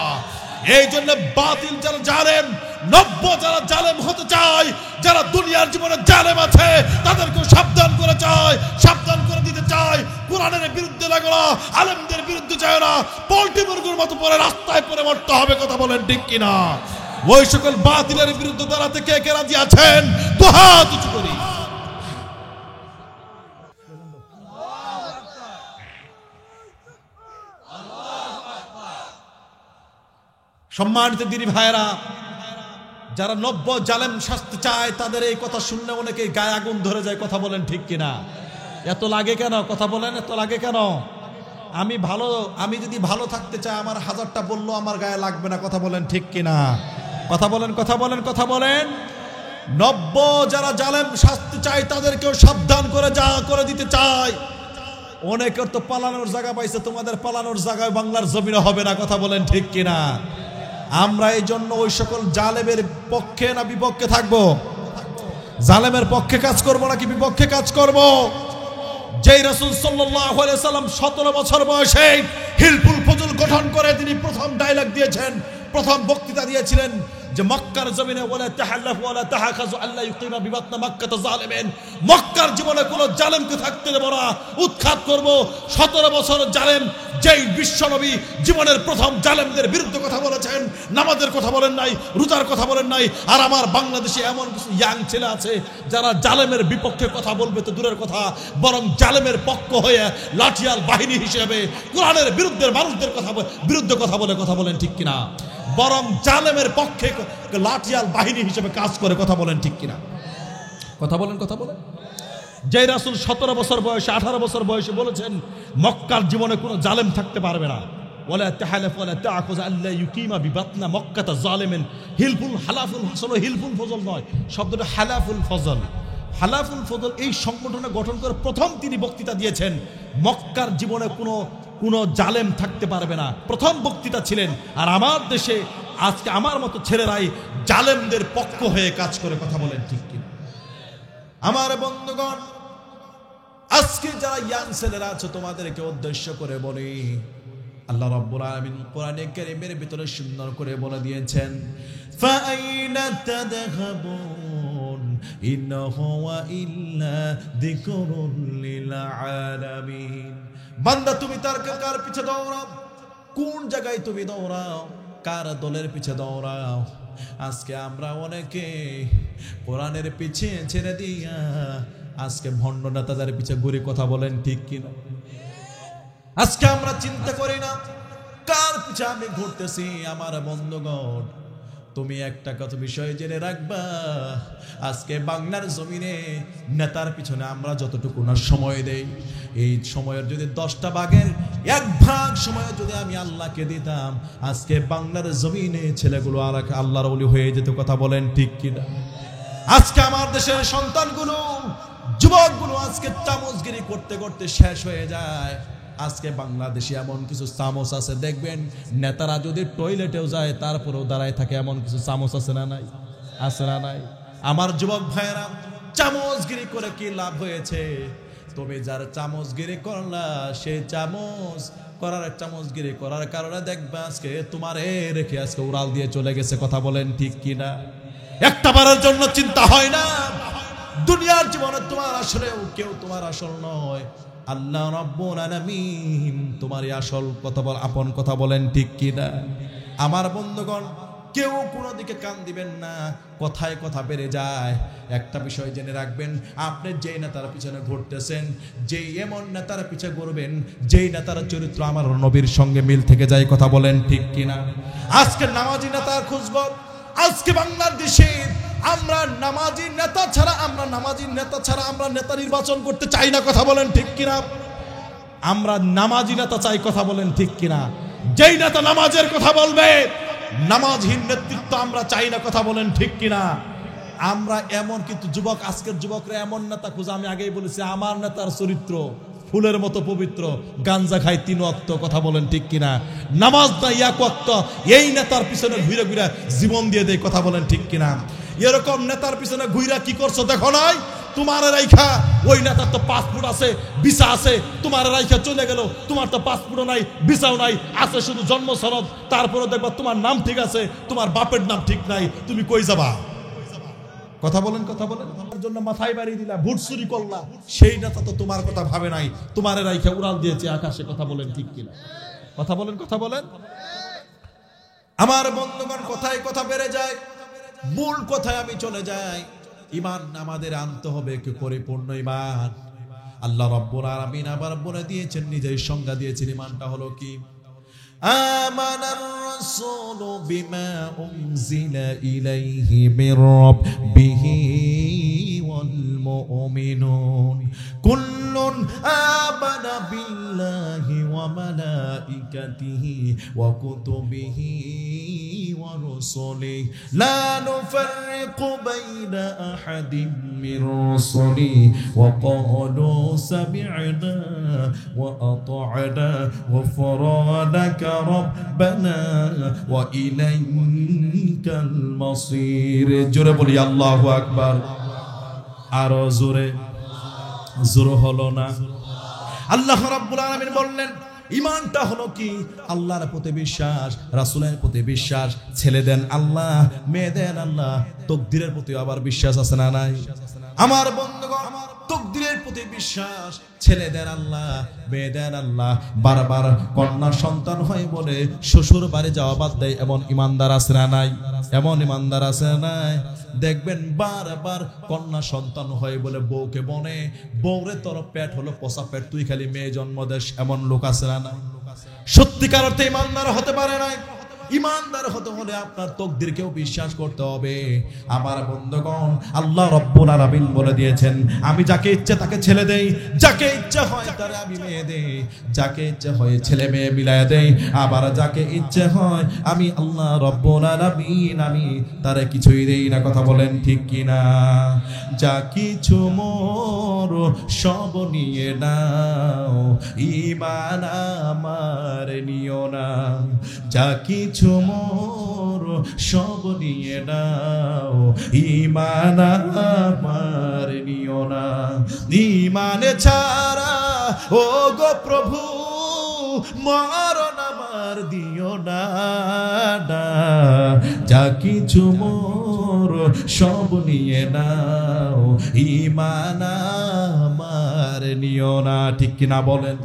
এই জন্য বাতিল যারা জালেম, নব্য যারা জালেম হতে চায়, যারা দুনিয়ার জীবনে জালেম আছে, তাদেরকে সাবধান করে চায়, সাবধান করে দিতে চায়। কোরআনের বিরুদ্ধে লাগলো, আলেমদের বিরুদ্ধে যায় না, পোল্ট্রি মুরগির মতো পরে রাস্তায় পরে মরতে হবে। কথা বলেন ঠিক কিনা? ওই সকল বাতিলের বিরুদ্ধে দাঁড়াতে কে কে রাজি আছেন? দুহাত উঁচু করি। সম্মানিত দিনী ভাইয়েরা, যারা নব্য জালেম শাস্তি চায় তাদের এই কথা শুনলে অনেকে গায়ে আগুন ধরে যায়। কথা বলেন ঠিক কিনা? এত লাগে কেন? কথা বলেন, এত লাগে কেন? আমি যদি ভালো থাকতে চাই, আমার 1000টা বললো আমার গায়ে লাগবে না। কথা বলেন ঠিক কিনা? কথা বলেন, কথা বলেন, কথা বলেন। নব্য যারা জালেম শাস্তি চায় তাদেরকেও সাবধান করে দিতে চায়। অনেকের তো পালানোর জায়গা পাইছে, তোমাদের পালানোর জায়গায় বাংলার জমিনে হবে না। কথা বলেন ঠিক কিনা? আমরা এই জন্য ওই সকল জালেমের পক্ষে না বিপক্ষে থাকবো? জালেমের পক্ষে কাজ করব নাকি বিপক্ষে কাজ করব? যেই রাসূল সাল্লাল্লাহু আলাইহি সাল্লাম 17 বছর বয়সে হিলফুল ফজল গঠন করে তিনি প্রথম ডায়লগ দিয়েছেন, প্রথম বক্তৃতা দিয়েছিলেন যে মক্কার জমিনে ওয়ালা তাহাল্লাফু ওয়ালা তাহাখাযু আল্লা ইউকিমা বিবাতনা মক্কাত জালিমিন, মক্কার জীবনে কোন জালেমকে থাকতে দেব না, উৎখাত করব। 17 বছর জালেম, যেই বিশ্বনবী জীবনের প্রথম জালেমদের বিরুদ্ধে কথা বলেছেন, নামাজের কথা বলেন নাই, রোজার কথা বলেন নাই। আর আমার বাংলাদেশে এমন কিছু ইয়াং ছেলে আছে যারা জালেমের বিপক্ষে কথা বলবে তো দূরের কথা, বরং জালেমের পক্ষ হয়ে লাঠিয়াল বাহিনী হিসেবে কোরআনের বিরুদ্ধে মানুষদের বিরুদ্ধে কথা বলেন ঠিক কিনা? বরং জালেমের পক্ষে লাঠিয়াল বাহিনী হিসেবে কাজ করে। কথা বলেন ঠিক কিনা? কথা বলেন, কথা বলেন। যে রাসূল 17 বছর বয়সে 18 বছর বয়সে বলেছেন মক্কার জীবনে কোনো জালেম থাকতে পারবে না, ওয়ালা তাহলাফ ওয়ালা তাআকুজ আল্লা ইউকিমা বিবাতনা মক্কাতা জালিমিন। হিলফুল হালাফুল ফজল, হিলফুল ফজল নয়, শব্দটা হালাফুল ফজল। হালাফুল ফজল এই সংগঠনে গঠন করে প্রথম তিনি বক্তৃতা দিয়েছেন। মক্কার জীবনে কোনো জালেম থাকতে পারবে না, প্রথম বক্তৃতা ছিলেন। আর আমার দেশে আজকে আমার মতো ছেলেরাই জালেমদের পক্ষ হয়ে কাজ করে, কথা বলেন ঠিক কি? আমার বন্ধুগণ, আজকে যারা ইয়াং ছেলেরা আছে তোমাদেরকে উদ্দেশ্য করে বলি, আল্লাহ রাব্বুল আলামিন কোরআনে কারীমের ভিতরে সুন্দর করে বলে দিয়েছেন, ফাআইনা তাদহাবুন ইন হুয়া ইল্লা যিকরুল লিল আলামিন। বান্দা তুমি তার কার পিছে দৌড়াও? কোন জায়গায় তুমি দৌড়াও? কার দলের পিছে দৌড়াও? আজকে আমরা অনেকে কোরআনের পিছে ছেড়ে দিয়া আজকে ভণ্ড নেতাদের পিছে ঘুরে, কথা বলেন ঠিক কিনা? আজকে আমরা চিন্তা করি না কার পিছে আমি ঘুরতেছি। আমার বন্ধুগণ, তুমি একটা কথা বিষয় জেনে রাখবা, আজকে বাংলার জমিনে নেতার পিছনে আমরা যতটুকু না সময় দেই, এই সময়ের যদি 10টা ভাগের 1 ভাগ সময় যদি আমি আল্লাহকে দিতাম, আজকে বাংলার জমিনে ছেলেগুলো আর আল্লাহর ওলি হয়ে যেত, কথা বলেন ঠিক কিনা? আজকে আমার দেশের সন্তানগুলো, যুবকগুলো আজকে চামচগিরি করতে করতে শেষ হয়ে যায়। আজকে বাংলাদেশে এমন কিছু চামচ আছে, দেখবেন নেতারা যদি টয়লেটেও যায় তারপরেও দাঁড়ায় থাকে, এমন কিছু চামচ আছে না নাই? আছে না নাই? আমার যুবক ভাইয়েরা, চামচগিরি করে কি লাভ হয়েছে? তুমি যার চামচগিরি করলা, সেই চামচগিরি করার কারণে দেখবা আজকে তোমারে রেখে আজকে উড়াল দিয়ে চলে গেছে, কথা বলেন ঠিক কিনা? একটা বারের জন্য চিন্তা হয় না দুনিয়ার জীবনে তোমার আসলে কেউ তোমার আসল নয়, আল্লাহ রাব্বুল আলামিন তোমারই আসল, কথা বল আপন, কথা বলেন ঠিক কিনা? আমার বন্ধুগণ, কেউ কোনো দিকে কান দিবেন না, কথায় কথা বেড়ে যায়। একটা বিষয় জেনে রাখবেন, আপনি যেই নেতার পিছনে ঘুরতেছেন, যেই এমন নেতার পিছনে ঘুরবেন যেই নেতার চরিত্র আমার নবীর সঙ্গে মিল থেকে যায়, কথা বলেন ঠিক কিনা? আজকে নামাজি নেতার খুঁজব, আজকে বাংলাদেশে আমরা নামাজি নেতা ছাড়া আমরা নেতা নির্বাচন করতে চাই না, কথা বলেন ঠিক কিনা? আমরা নামাজি নেতা চাই, কথা বলেন ঠিক কিনা? যেই নেতা নামাজের কথা বলবে, নামাজহীন নেতৃত্ব আমরা চাই না, কথা বলেন ঠিক কিনা? আমরা এমন কিন্তু যুবক, আজকের যুবকরা এমন নেতা খুঁজে, আমি আগেই বলেছি আমার নেতার চরিত্র ফুলের মতো পবিত্র, গাঞ্জা খায় 3 ওয়াক্ত, কথা বলেন ঠিক কিনা? নামাজ নাই 1 ওয়াক্ত, এই নেতার পিছনে ঘুরে ঘুরে জীবন দিয়ে দেয়, কথা বলেন ঠিক কিনা? এরকম নেতার পিছনে ঘুরা কি করছো দেখো নাই? তোমার রাইখা ওই নেতার তো পাসপোর্ট আছে, ভিসা আছে, তোমার রাইখা চলে গেল, তোমার তো পাসপোর্টও নাই, ভিসাও নাই, আছে শুধু জন্ম সনদ, তারপরে দেখবা তোমার নাম ঠিক আছে, তোমার বাপের নাম ঠিক নাই, তুমি কই যাবা? কথা বলেন, কথা বলেন। তার জন্য মাথায় বাড়িয়ে দিলা, ভোট চুরি করলা, সেই নেতা তো তোমার কথা ভাবে নাই, তোমার রাইখা উড়াল দিয়েছে আকাশে, কথা বলেন ঠিক কিনা? কথা বলেন, কথা বলেন। আমার বন্ধুগণ, কথায় কথা বেড়ে যায়, মূল কথায় আমি চলে যাই। ঈমান আমাদের আনতে হবে কি পরিপূর্ণ ঈমান। আল্লাহ রাব্বুল আলামিন আবার বলে দিয়েছেন, নিজের সংজ্ঞা দিয়েছেন, ঈমানটা হলো কি? আমানার রাসূলু বিমা উনজিলা ইলাইহি মির রাব্বিহি ওয়াল মুমিনুন কুল্লুন আমানা বিল্লাহি ওয়া মালাইকাতিহি ওয়া কুতুবিহি ওয়া রুসুলিহি লা নুফাররিকু বাইনা আহাদিম মির রুসুলিহি ওয়া ক্বালু সামি'না ওয়া আতা'না ওয়া ফারানাকা রাব্বানা ওয়া ইলাইকাল মাসির। জোরে বলি আল্লাহু আকবার। আরো জোরে, জোর হলো না? আল্লাহ রাব্বুল আলামিন বললেন, ঈমানটা হলো কি? আল্লাহর প্রতি বিশ্বাস, রাসূলের প্রতি বিশ্বাস, ছেলে দেন আল্লাহ, মেয়ে দেন আল্লাহ, তাকদীরের প্রতি আবার বিশ্বাস আছে না নাই? আমার বন্ধুগণ, তাকদীরের প্রতি বিশ্বাস, ছেলে দেন আল্লাহ, মেয়ে দেন আল্লাহ, বারবার কন্যা সন্তান হয় বলে শ্বশুর বাড়ি যাওয়া বাদ দেয়, এমন ইমানদার আছে না নাই? এমন ইমানদার আছে না নাই? দেখবেন বারবার কন্যা সন্তান হয় বলে বউকে বনে, বউরে তোর পেট হলো পচা পেট, তুই খালি মেয়ে জন্ম দেশ, এমন লোক আছে না নাই? সত্যিকার অর্থে ইমানদার হতে পারে নাই। ইমানদার হতে হলে আপনার তকদিরকেও বিশ্বাস করতে হবে। আমার বন্ধুগণ, আল্লাহ রাব্বুল আলামিন বলে দিয়েছেন, আমি যাকে ইচ্ছে তাকে ছেলে দেই, যাকে ইচ্ছে হয় তারে আমি মেয়ে দেই, যাকে ইচ্ছে হয় ছেলে মেয়ে মিলায়া দেই, আবার যাকে ইচ্ছে হয় আমি আল্লাহ রাব্বুল আলামিন আমি তারে কিছুই দেই না। কথা বলেন ঠিক কিনা? যা কিছু মোর সব নিয়ে নাও, ঈমান আমার নিও না। যা কিছু মোর সব নিয়ে নাও, ঈমান আমার নিও না। ঈমান ছাড়া ও গো প্রভু মরণ আমার দিও না। যা কিছু মোর সব নিয়ে নাও, ঈমান আমার নিও না। ঠিক কিনা বলেন?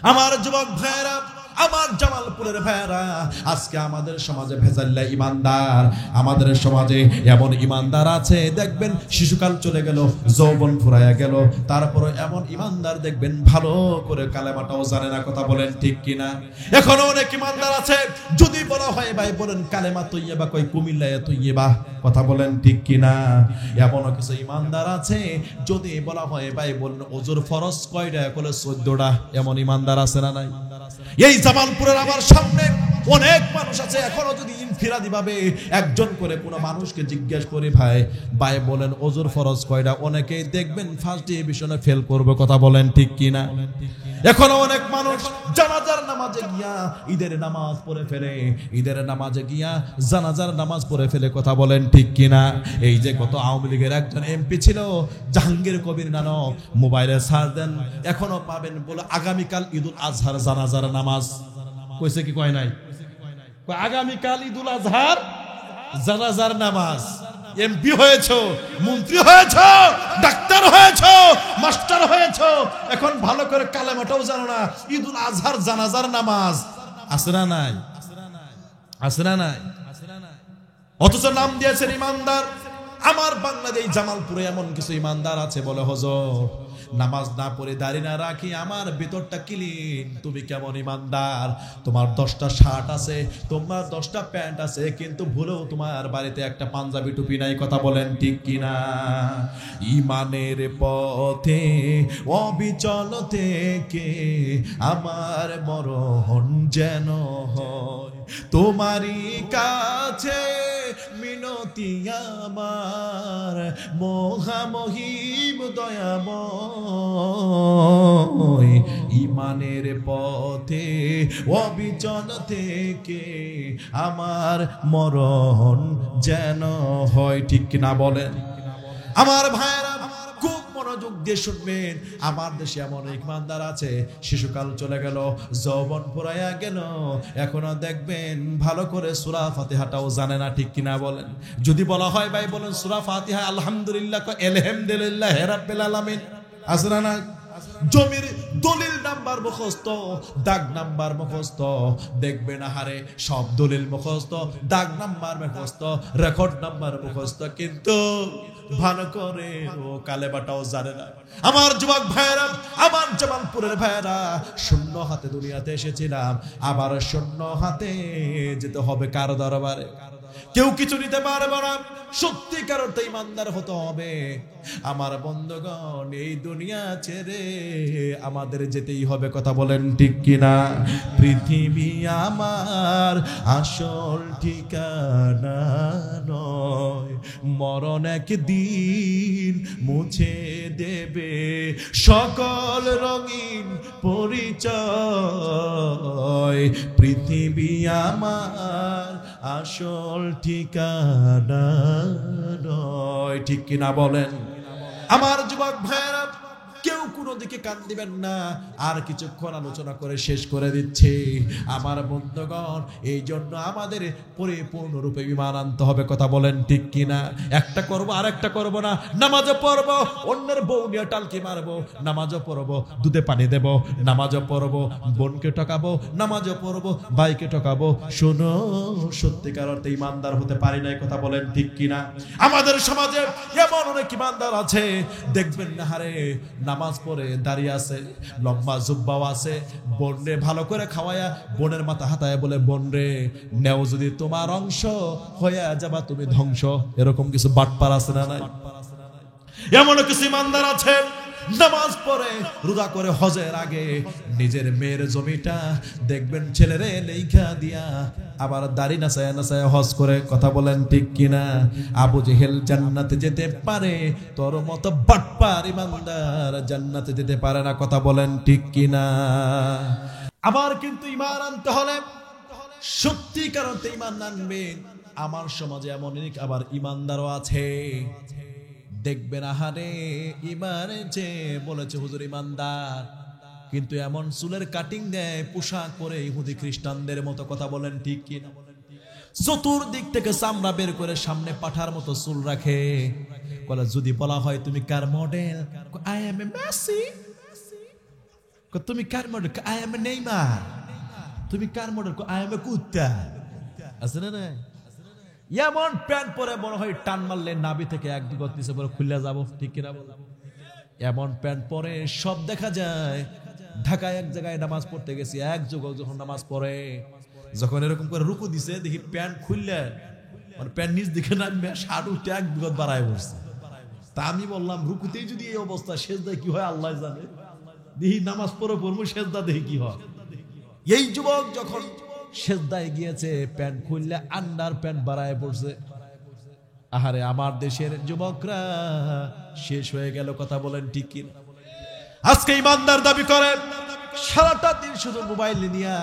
আমার যুবক ভাইরা, আমার জামালপুরের ভাইরা, আজকে আমাদের সমাজে ভেজাল্লা ইমানদার, আমাদের সমাজে এমন ইমানদার আছে দেখবেন শিশুকাল চলে গেল, যৌবন ফুরাইয়া গেল, তারপরে এমন ইমানদার দেখবেন ভালো করে কালেমাটাও জানে না। কথা বলেন ঠিক কিনা? এখনো অনেক ইমানদার আছে, যদি বলা হয় ভাই বলেন কালেমা তৈয়বা, কই কুমিল্লায় তৈয়বা। কথা বলেন ঠিক কিনা? এমনও কিছু ইমানদার আছে, যদি বলা হয় ভাই বলেন ওজুর ফরজ কয়টা, কলে 14টা। এমন ইমানদার আছে না নাই? এই জামালপুরের আমার সামনে অনেক মানুষ আছে, এখনো যদি ইনফিরাদি ভাবে একজন করে কোনো মানুষকে জিজ্ঞেস করে ভাই বলেন ওজুর ফরজ কয়টা, অনেকেই দেখবেন ফার্স্ট ডিভিশনে ফেল করবে। কথা বলেন ঠিক কিনা? এখনো অনেক মানুষ জানাজার নামাজে গিয়া ঈদের নামাজ পড়ে ফেলে, ঈদের নামাজে গিয়া জানাজার নামাজ পড়ে ফেলে। কথা বলেন ঠিক কিনা? এই যে গত আওয়ামী লীগের একজন এমপি ছিল জাহাঙ্গীর কবির নানক, মোবাইলে সার্চ দেন এখনো পাবেন, বলে আগামীকাল ঈদুল আজহার জানাজার নামাজ। কইছে কি কয় নাই? আগামীকাল ঈদুল আজহার জানাজার নামাজ। এমপি হয়েছো, মন্ত্রী হয়েছো, ডাক্তার হয়েছো, মাস্টার হয়েছো, এখন ভালো করে কালেমাটাও জানো না। ঈদুল আজহার জানাজার নামাজ আছে না নাই? আছে না নাই? অথচ নাম দিয়েছেন ইমানদার। আমার বাংলাদেশ জামালপুরে এমন কিছু ইমানদার আছে বলে হুজুর নামাজ না পড়ে দাড়ি না রাখি আমার ভিতরটা ক্লিন। তুমি কেমন ইমানদার? তোমার 10টা শার্ট আছে, তোমার 10টা প্যান্ট আছে, কিন্তু ভুলেও তোমার বাড়িতে একটা পাঞ্জাবি টুপি নাই। কথা বলেন ঠিক কিনা? ইমানের পথে অবিচল থেকে আমার মরণ যেন হয় তোমারই কাছে মিনতি আমার, মহামহিম দয়াময়। ইমানের পথে অবিচল থেকে আমার মরণ যেন হয়। ঠিক কিনা বলেন? আমার ভাইরা খুব মনোযোগ দিয়ে শুনবেন। আমার দেশে এমন ইমানদার আছে, শিশুকাল চলে গেল, যৌবন ফুরাইয়া গেল, এখনো দেখবেন ভালো করে সূরা ফাতিহাটাও জানে না। ঠিক কিনা বলেন? যদি বলা হয় ভাই বলেন সূরা ফাতিহা আলহামদুলিল্লাহ আলহামদুলিল্লাহ রাব্বিল আলামিন আছে না? জমির দলিল নাম্বার মুখস্থ, দাগ নাম্বার মুখস্থ, দেখবেন হারে সব দলিল মুখস্থ, দাগ নাম্বার মুখস্থ, রেকর্ড নাম্বার মুখস্থ, কিন্তু ভালো করে ও কালেমাটাও জানে না। আমার যুবক ভাইরা, আমার জামালপুরের ভাইরা, শূন্য হাতে দুনিয়াতে এসেছিলাম, আবার শূন্য হাতে যেতে হবে কার দরবারে? কেউ কিছু নিতে পারবে না, সত্যিকার অর্থে ইমানদার হতে হবে। আমার বন্ধুগণ, এই দুনিয়া ছেড়ে আমাদের যেতেই হবে। কথা বলেন ঠিক কিনা? পৃথিবী আমার আসল ঠিকানা নয়, মরণ একদিন মুছে দেবে সকল রঙিন পরিচয়। পৃথিবী আমার আসল ঠিকানা নয়। ঠিক কিনা বলেন? আমার যুবক ভাইরা, কেউ কোনো দিকে কান দিবেন না। আর কিছুক্ষণ আলোচনা করে শেষ করে দিচ্ছে। আমার বন্ধুগণ, এই জন্য আমাদের পরিপূর্ণরূপে ঈমান আনতে হবে। কথা বলেন ঠিক কিনা? একটা করবো আর একটা করবো না। নামাজও পড়বো, অন্যের বউ নিয়ে টালকি মারবো, নামাজও পড়বো, দুধে পানি দেব, নামাজও পড়বো, বোনকে ঠকাবো, নামাজও পড়বো, ভাইকে ঠকাবো। শোনো, সত্যিকার অর্থে ইমানদার হতে পারি নাই। কথা বলেন ঠিক কিনা? আমাদের সমাজে এমন অনেক ইমানদার আছে, দেখবেন না হারে নামাজ পড়ে দাঁড়িয়ে আছে, লম্বা জুব্বাও আছে, বোন রে ভালো করে খাওয়ায়া বোনের মাথা হাতায় বলে, বোন রে নেও যদি তোমার অংশ হয়ে যাবা তুমি ধ্বংস। এরকম কিছু বাটপার আছে না নাই? এমন কিছু ইমানদার আছে নামাজ পড়ে রোজা করে হজের আগে নিজের মেয়ের জমিটা দেখবেন ছেলেরে লেখা দিয়া আবার দাড়ি নাচায় নাচায় হজ করে। কথা বলেন ঠিক কিনা? আবু জেহেল জান্নাতে যেতে পারে, তোর মতো বাটপার ইমানদার জান্নাতে যেতে পারে না। কথা বলেন ঠিক কিনা? আবার কিন্তু ঈমান আনতে হলে সত্যিকার অর্থে ঈমান আনবেন। আমার সমাজে এমন আবার ঈমানদারও আছে, দেখবেন আহারে ইমানে যে বলেছে হুজুর ইমানদার, কিন্তু এমন চুলের কাটিং দেয়, পোশাক পরে ইহুদি খ্রিস্টানদের মতো। কথা বলেন ঠিক কিনা? চতুর্দিক থেকে চামড়া বের করে সামনে পাঠার মতো চুল রাখে। বলে যদি বলা হয় তুমি কার model, I am a Messi. তুমি কার model, I am a Neymar. তুমি কার মডেল, আই এম এ কুত্তা। আছে না? এমন প্যান্ট পরে মনে হয় টান মারলে নাভি থেকে এক বিগত নিচে পরে খুলে যাবো। ঠিক কিনা বল? এমন প্যান্ট পরে সব দেখা যায়। ঢাকায় এক জায়গায় নামাজ পড়তে গেছি, এক যুবক যখন নামাজ পড়ে, যখন এরকম করে রুকু দিছে দেখি প্যান্ট খুললে মানে প্যান্ট নিচ দিকে নামবে, শার্ট উঠে এক বিগত বাড়ায় বসছে। তা আমি বললাম রুকুতেই যদি এই অবস্থা, সেজদায় কি হয় আল্লাহ জানে। দেখি নামাজ পড়ে পড়বো, সেজদা দেখি কি হয়। এই যুবক যখন সেজদায় গিয়েছে, প্যান্ট খুললে আন্ডার প্যান্ট বাড়ায় পড়ছে। আহারে আমার দেশের যুবকরা শেষ হয়ে গেল। কথা বলেন ঠিক কি? আজকে ইমানদার দাবি করে সারাটা দিন শুধু মোবাইল নিয়ে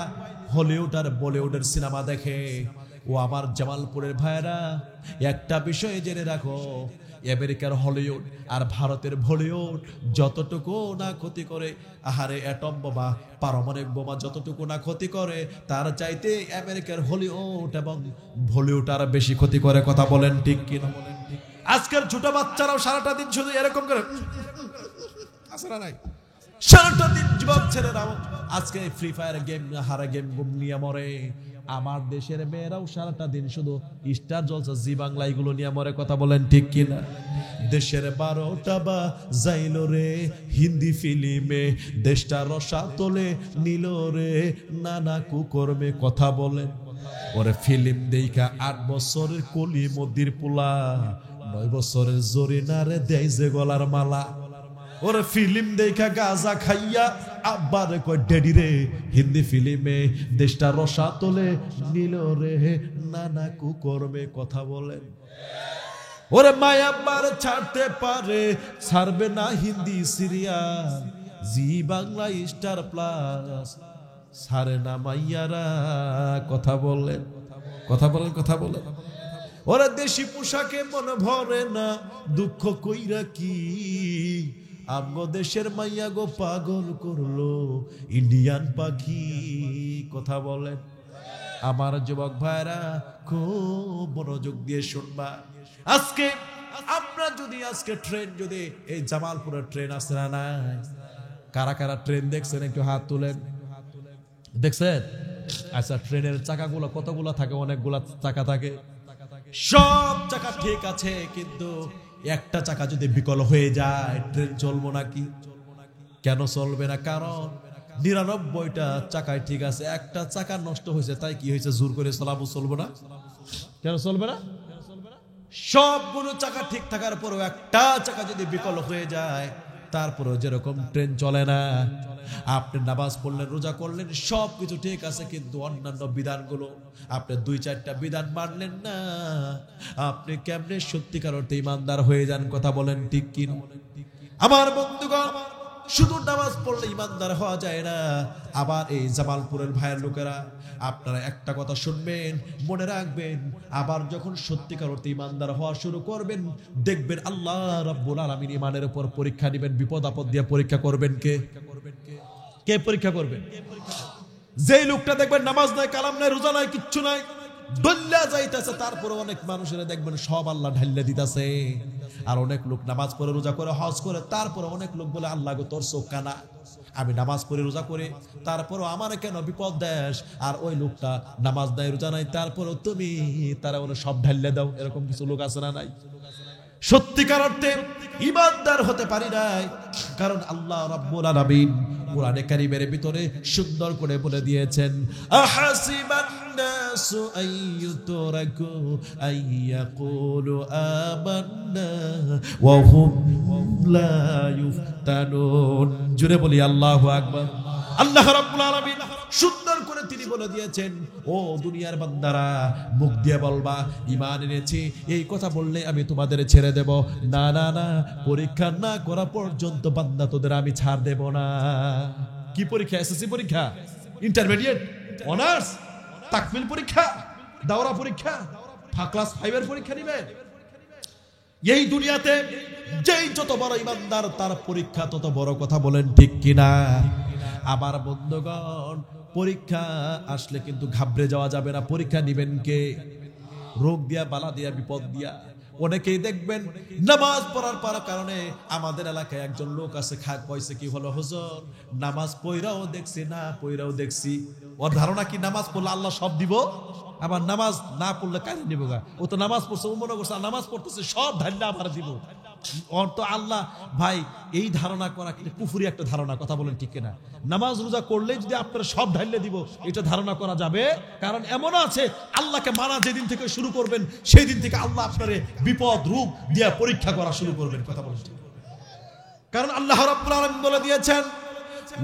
হলিউড আর বলিউডের সিনেমা দেখে। ও আমার জামালপুরের ভাইরা, একটা বিষয় জেনে রাখো, আমেরিকার হলিউড আর ভারতের বলিউড যতটুকু না ক্ষতি করে, আহারে অ্যাটম বোমা পারমাণবিক বোমা যতটুকু না ক্ষতি করে, তার চাইতে আমেরিকার হলিউড এবং বলিউড আর বেশি ক্ষতি করে। কথা বলেন ঠিক কিনা? আজকের ছোট বাচ্চারাও সারাটা দিন শুধু এরকম করে আসরা নাই। সারাটা দিন যুবক ছেলেরাও আজকে ফ্রি ফায়ার গেম, হারা গেম নিয়ে মরে। আমার দেশের মেয়েরাও সারাটা দিন শুধু স্টার জলসা, জি বাংলা এগুলো নিয়ে মরে। কথা বলেন ঠিক কিনা? দেশের 12টা বা যাইল রে হিন্দি ফিল্মে, দেশটা রসা তোলে নিল রে নানা কুকর্মে। কথা বলেন। ওরে ফিল্ম দেখা 8 বছরের কলি মদির পোলা, 9 বছরের জরিনারে দেয় যে গলার মালা। ওরে ফিল্ম দেখা গাজা খাইয়া আব্বার কয় ড্যাডি রে হিন্দি ফিল্মে দেশটা রসা তোলে নিল রে নানা কুকর্মে। কথা বলেন। ওরে মায়াব্বার ছাড়তে পারে, ছাড়বে না হিন্দি সিরিয়াল, জি বাংলা স্টার প্লাস ছাড়ে না মাইয়ারা। কথা বলেন। কথা বলেন। কথা বলেন। ওরা দেশি পোশাকে মনে ভরে না, দুঃখ কইরা কি আমগো দেশের মাইয়া গো পাগল করলো ইন্ডিয়ান পাখি। কথা বলেন। আমার যুবক ভাইরা খুব মনোযোগ দিয়ে শুনবা। আজকে আমরা যদি আজকে ট্রেন, যদি এই জামালপুরের ট্রেন আছে না নাই, কারা কারা ট্রেন দেখছেন একটু হাত তুলেন। দেখছেন? আচ্ছা, ট্রেনের চাকাগুলো কতগুলো থাকে? অনেকগুলা চাকা থাকে। সব চাকা ঠিক আছে, কিন্তু একটা চাকা যদি বিকল হয়ে যায় ট্রেন চলবো নাকি? কেন চলবে না? কারণ 99টা চাকায় ঠিক আছে, একটা চাকা নষ্ট হয়েছে, তাই কি হয়েছে? জোর করে চালাবো, চলবো না? কেন চলবে না? সবগুলো চাকা ঠিক থাকার পরেও একটা চাকা যদি বিকল হয়ে যায়, তারপরেও যেরকম ট্রেন চলে না। আপনি নামাজ পড়লেন, রোজা করলেন, সবকিছু ঠিক আছে, কিন্তু অন্যান্য বিধানগুলো আপনি 2-4টা বিধান মানলেন না, আপনি কেমনে সত্যিকার অর্থে ইমানদার হয়ে যান? কথা বলেন ঠিক কি না? আমার বন্ধুগণ, শুধু নামাজ পড়লে ইমানদার হওয়া যায় না। আবার এই জামালপুরের ভাইয়ের লোকেরা, আপনারা একটা কথা শুনবেন, মনে রাখবেন, আবার যখন সত্যিকার অর্থে ইমানদার হওয়া শুরু করবেন, দেখবেন আল্লাহ রাব্বুল আলামিন ইমানের উপর পরীক্ষা নেবেন। বিপদ আপদ দিয়ে পরীক্ষা করবেন কে? কে পরীক্ষা করবেন? যেই লোকটা দেখবেন নামাজ নাই, কালাম নাই, রোজা নাই, কিচ্ছু নাই, দল্লা যাইতেছে, তারপরে অনেক মানুষেরা দেখবেন সব আল্লাহ ঢাল্লা দিতেছে। আর অনেক লোক নামাজ পড়ে, রোজা করে, হজ করে, তারপরে অনেক লোক বলে আল্লাহ গো তোর চোখ কানা, আমি নামাজ পড়ে, রোজা করে, তারপরও আমার কেন বিপদ দেশ? আর ওই লোকটা নামাজ নাই, রোজা নাই, তারপরও তুমি তারা বলে সব ঢাল্লা দাও। এরকম কিছু লোক আছে না নাই? সত্যিকার অর্থে ঈমানদার হতে পারি নাই, কারণ আল্লাহ রাব্বুল আলামিন কোরআনে কারীমের ভিতরে সুন্দর করে বলে দিয়েছেন, আহাসিবান নাসু আইয়ুতরাকু আইয়াকুলু আমান্না ওয়া হুম লা ইফতানুন। জুড়ে বলি আল্লাহু আকবার। আল্লাহ রাব্বুল আলামিন সুন্দর করে তিনি বলে দিয়েছেন, ও দুনিয়ার বান্দারা, মুখ দিয়ে বলবা ঈমান এনেছি, এই কথা বললে আমি তোমাদের ছেড়ে দেব না, না না, পরীক্ষা না করা পর্যন্ত বান্দা তোদের আমি ছাড় দেব না। কি পরীক্ষা? এসএসসি পরীক্ষা, ইন্টারমিডিয়েট, অনার্স, তাকমিল পরীক্ষা, দাওরা পরীক্ষা, ক্লাস 5 এর পরীক্ষা নিবে? এই দুনিয়াতে যেই যত বড় ঈমানদার তার পরীক্ষা তত বড়, কথা বলেন ঠিক কিনা? আবার বন্ধুগণ, পরীক্ষা আসলে কিন্তু ঘাবড়ে যাওয়া যাবে না। পরীক্ষা নিবেন কে? রোগ দিয়া, বালা দিয়া, বিপদ দিয়া। অনেকেই দেখবেন নামাজ পড়ার কারণে, আমাদের এলাকায় একজন লোক আছে, কইছে কি হলো হুজুর, নামাজ পড়াও দেখছি না পড়াও দেখছি। ওর ধারণা কি নামাজ পড়লে আল্লাহ সব দিব, আবার নামাজ না পড়লে কাজে নিব গা। ও তো নামাজ পড়ছে, ও মনে করছে নামাজ পড়তেছে সব ধারণা আমার দিব। তো আল্লাহ, ভাই এই ধারণা করা কিন্তু কুফরি একটা ধারণা, কথা বলেন ঠিক কিনা? নামাজ রোজা করলে যদি আপনারা সব ঢাইলে দিব, এটা ধারণা করা যাবে? কারণ এমন আছে, আল্লাহকে মানা যেদিন থেকে শুরু করবেন সেই দিন থেকে আল্লাহ আপনারে বিপদ রূপ দিয়ে পরীক্ষা করা শুরু করবেন, কথা বলেন ঠিক। কারণ আল্লাহ রাব্বুল আলামিন বলে দিয়েছেন,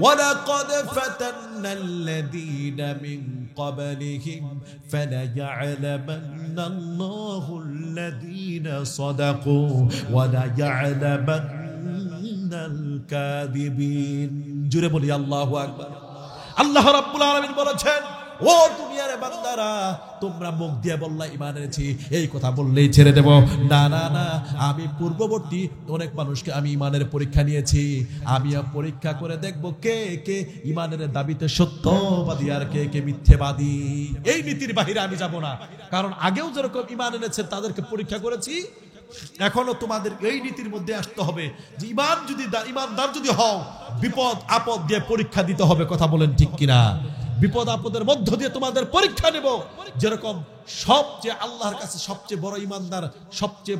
وَلَقَدْ فَتَنَّا الَّذِينَ مِنْ قَبْلِهِمْ فَلَيَعْلَمَنَّ اللَّهُ الَّذِينَ صَدَقُوا وَلَيَعْلَمَنَّ الْكَاذِبِينَ। জোরে বলি আল্লাহু আকবার। আল্লাহ রাব্বুল আলামিন বলেছেন, ও দুনিয়ার বান্দারা, তোমরা মুখ দিয়ে বললা ঈমান এনেছি, এই কথা বললেই ছেড়ে দেব না, না না, আমি পূর্ববর্তী অনেক মানুষকে আমি ঈমানের পরীক্ষা নিয়েছি। আমি পরীক্ষা করে দেখব কে কে ঈমানের দাবিতে সত্যবাদী আর কে কে মিথ্যেবাদী। এই নীতির বাহিরে আমি যাব না, কারণ আগেও যেরকম ঈমান এনেছেন তাদেরকে পরীক্ষা করেছি, এখনো তোমাদের এই নীতির মধ্যে আসতে হবে যে ঈমানদার যদি হও, বিপদ আপদ দিয়ে পরীক্ষা দিতে হবে, কথা বলেন ঠিক কিনা? বিপদ আপদের মধ্য দিয়ে তোমাদের পরীক্ষা নেব। যেরকম সবচেয়ে আল্লাহর কাছে সবচেয়ে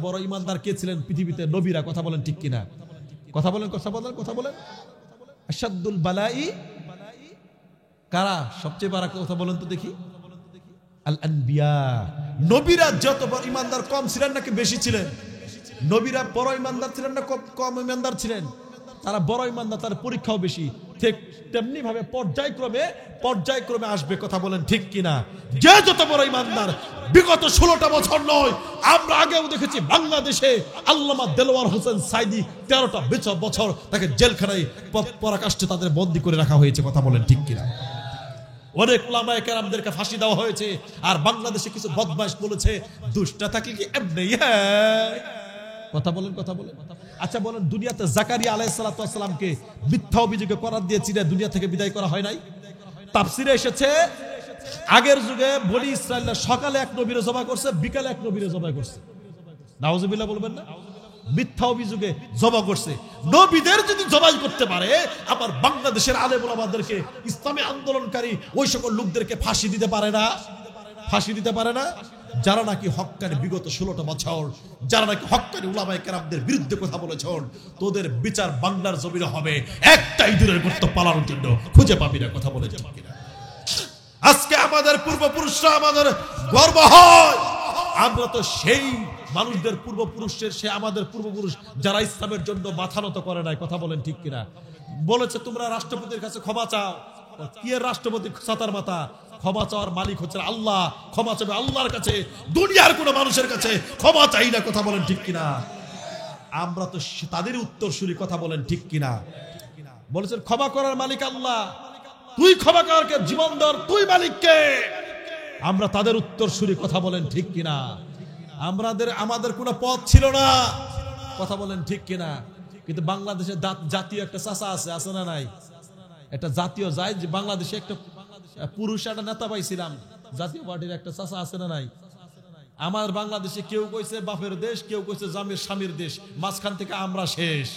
বড় ঈমানদার কে ছিলেন পৃথিবীতে? নবীরা, কথা বলেন ঠিক কিনা? কথা বলেন আশাদ্দুল বালাই কারা? সবচেয়ে বড়, কথা বলেন তো দেখি। আল আনবিয়া। নবীরা যত বড় ঈমানদার কম ছিলেন নাকি বেশি ছিলেন? নবীরা বড় ঈমানদার ছিলেন না কম ঈমানদার ছিলেন? তারা বড় ঈমানদার, তার পরীক্ষাও বেশি। ঠিক তেমনি ভাবে পর্যায়ক্রমে আসবে, কথা বলেন ঠিক কিনা? যে যত বড় ঈমানদার, বিগত 16টা বছর নয়, আমরা আগেও দেখেছি বাংলাদেশে আল্লামা দেলোয়ার হোসেন সাইদি 13টা বছর তাকে জেলখানায় পরাকাষ্ঠে তাদের বন্দী করে রাখা হয়েছে, কথা বলেন ঠিক কিনা? অনেক উলামায়ে কেরামদেরকে ফাঁসি দেওয়া হয়েছে। আর বাংলাদেশে কিছু বদমাইশ বলেছে, দুষ্টা থাকলে কি এমনি হয়? কথা বলেন। আচ্ছা বলেন, দুনিয়াতে জাকারিয়া আলাইহিস সালাতু ওয়াস সালামকে মিথ্যা অভিযোগে করার দিয়ে চিরে দুনিয়া থেকে বিদায় করা হয় নাই? তাফসিরে এসেছে, আগের যুগে বনি ইসরাইলরা সকালে এক নবীরে জবাই করছে, বিকালে এক নবীরে জবাই করছে। নাউজুবিল্লাহ বলবেন না? মিথ্যা অভিযোগে জবাই করছে। নবীদের যদি জবাই করতে পারে, আবার বাংলাদেশের আলেম ওলামাদেরকে, ইসলামী আন্দোলনকারী ওই সকল লোকদেরকে ফাঁসি দিতে পারে না? যারা নাকি হক্কানি বিগত 16টা বছর, যারা নাকি হক্কানি উলামায়ে কেরামদের বিরুদ্ধে কথা বলেছেন, তোদের বিচার বাংলার জমিনে হবে একটাই দূরের গর্ত পালানোর জন্য, খুঁজে পাবি না, কথা বলে ঠিক কিনা? আজকে আমাদের পূর্বপুরুষরা, আমাদের গর্ব হয়, আমরা তো সেই মানুষদের পূর্বপুরুষের, সে আমাদের পূর্বপুরুষ যারা ইসলামের জন্য মাথা নত করে নাই, কথা বলেন ঠিক কিনা? বলেছে তোমরা রাষ্ট্রপতির কাছে ক্ষমা চাও। কি এর রাষ্ট্রপতি ছাতার মাথা? ক্ষমা চাওয়ার মালিক হচ্ছে আল্লাহ। ক্ষমা চাবে আল্লাহর কাছে, দুনিয়ার কোন মানুষের কাছে ক্ষমা চাই না, কথা বলেন ঠিক কিনা? আমরা তো তাদের উত্তরসূরি, কথা বলেন ঠিক কিনা? বলেছেন ক্ষমা করার মালিক আল্লাহ, তুই ক্ষমা করার জীবন দর, তুই মালিককে। আমরা তাদের উত্তরসূরি, কথা বলেন ঠিক কিনা? আমাদের কোনো পথ ছিল না, কথা বলেন ঠিক কিনা? কিন্তু বাংলাদেশে জাতীয় একটা চাচা আছে না নাই? একটা জাতীয় যায় যে বাংলাদেশে একটা পুরুষ একটা নেতা পাইছিলাম, জাতীয় পার্টির একটা চাচা আছে না নাই? আমার বাংলাদেশে কেউ কইছে বাপের দেশ, কেউ কইছে জামের স্বামীর দেশ, মাঝখান থেকে আমরা শেষ।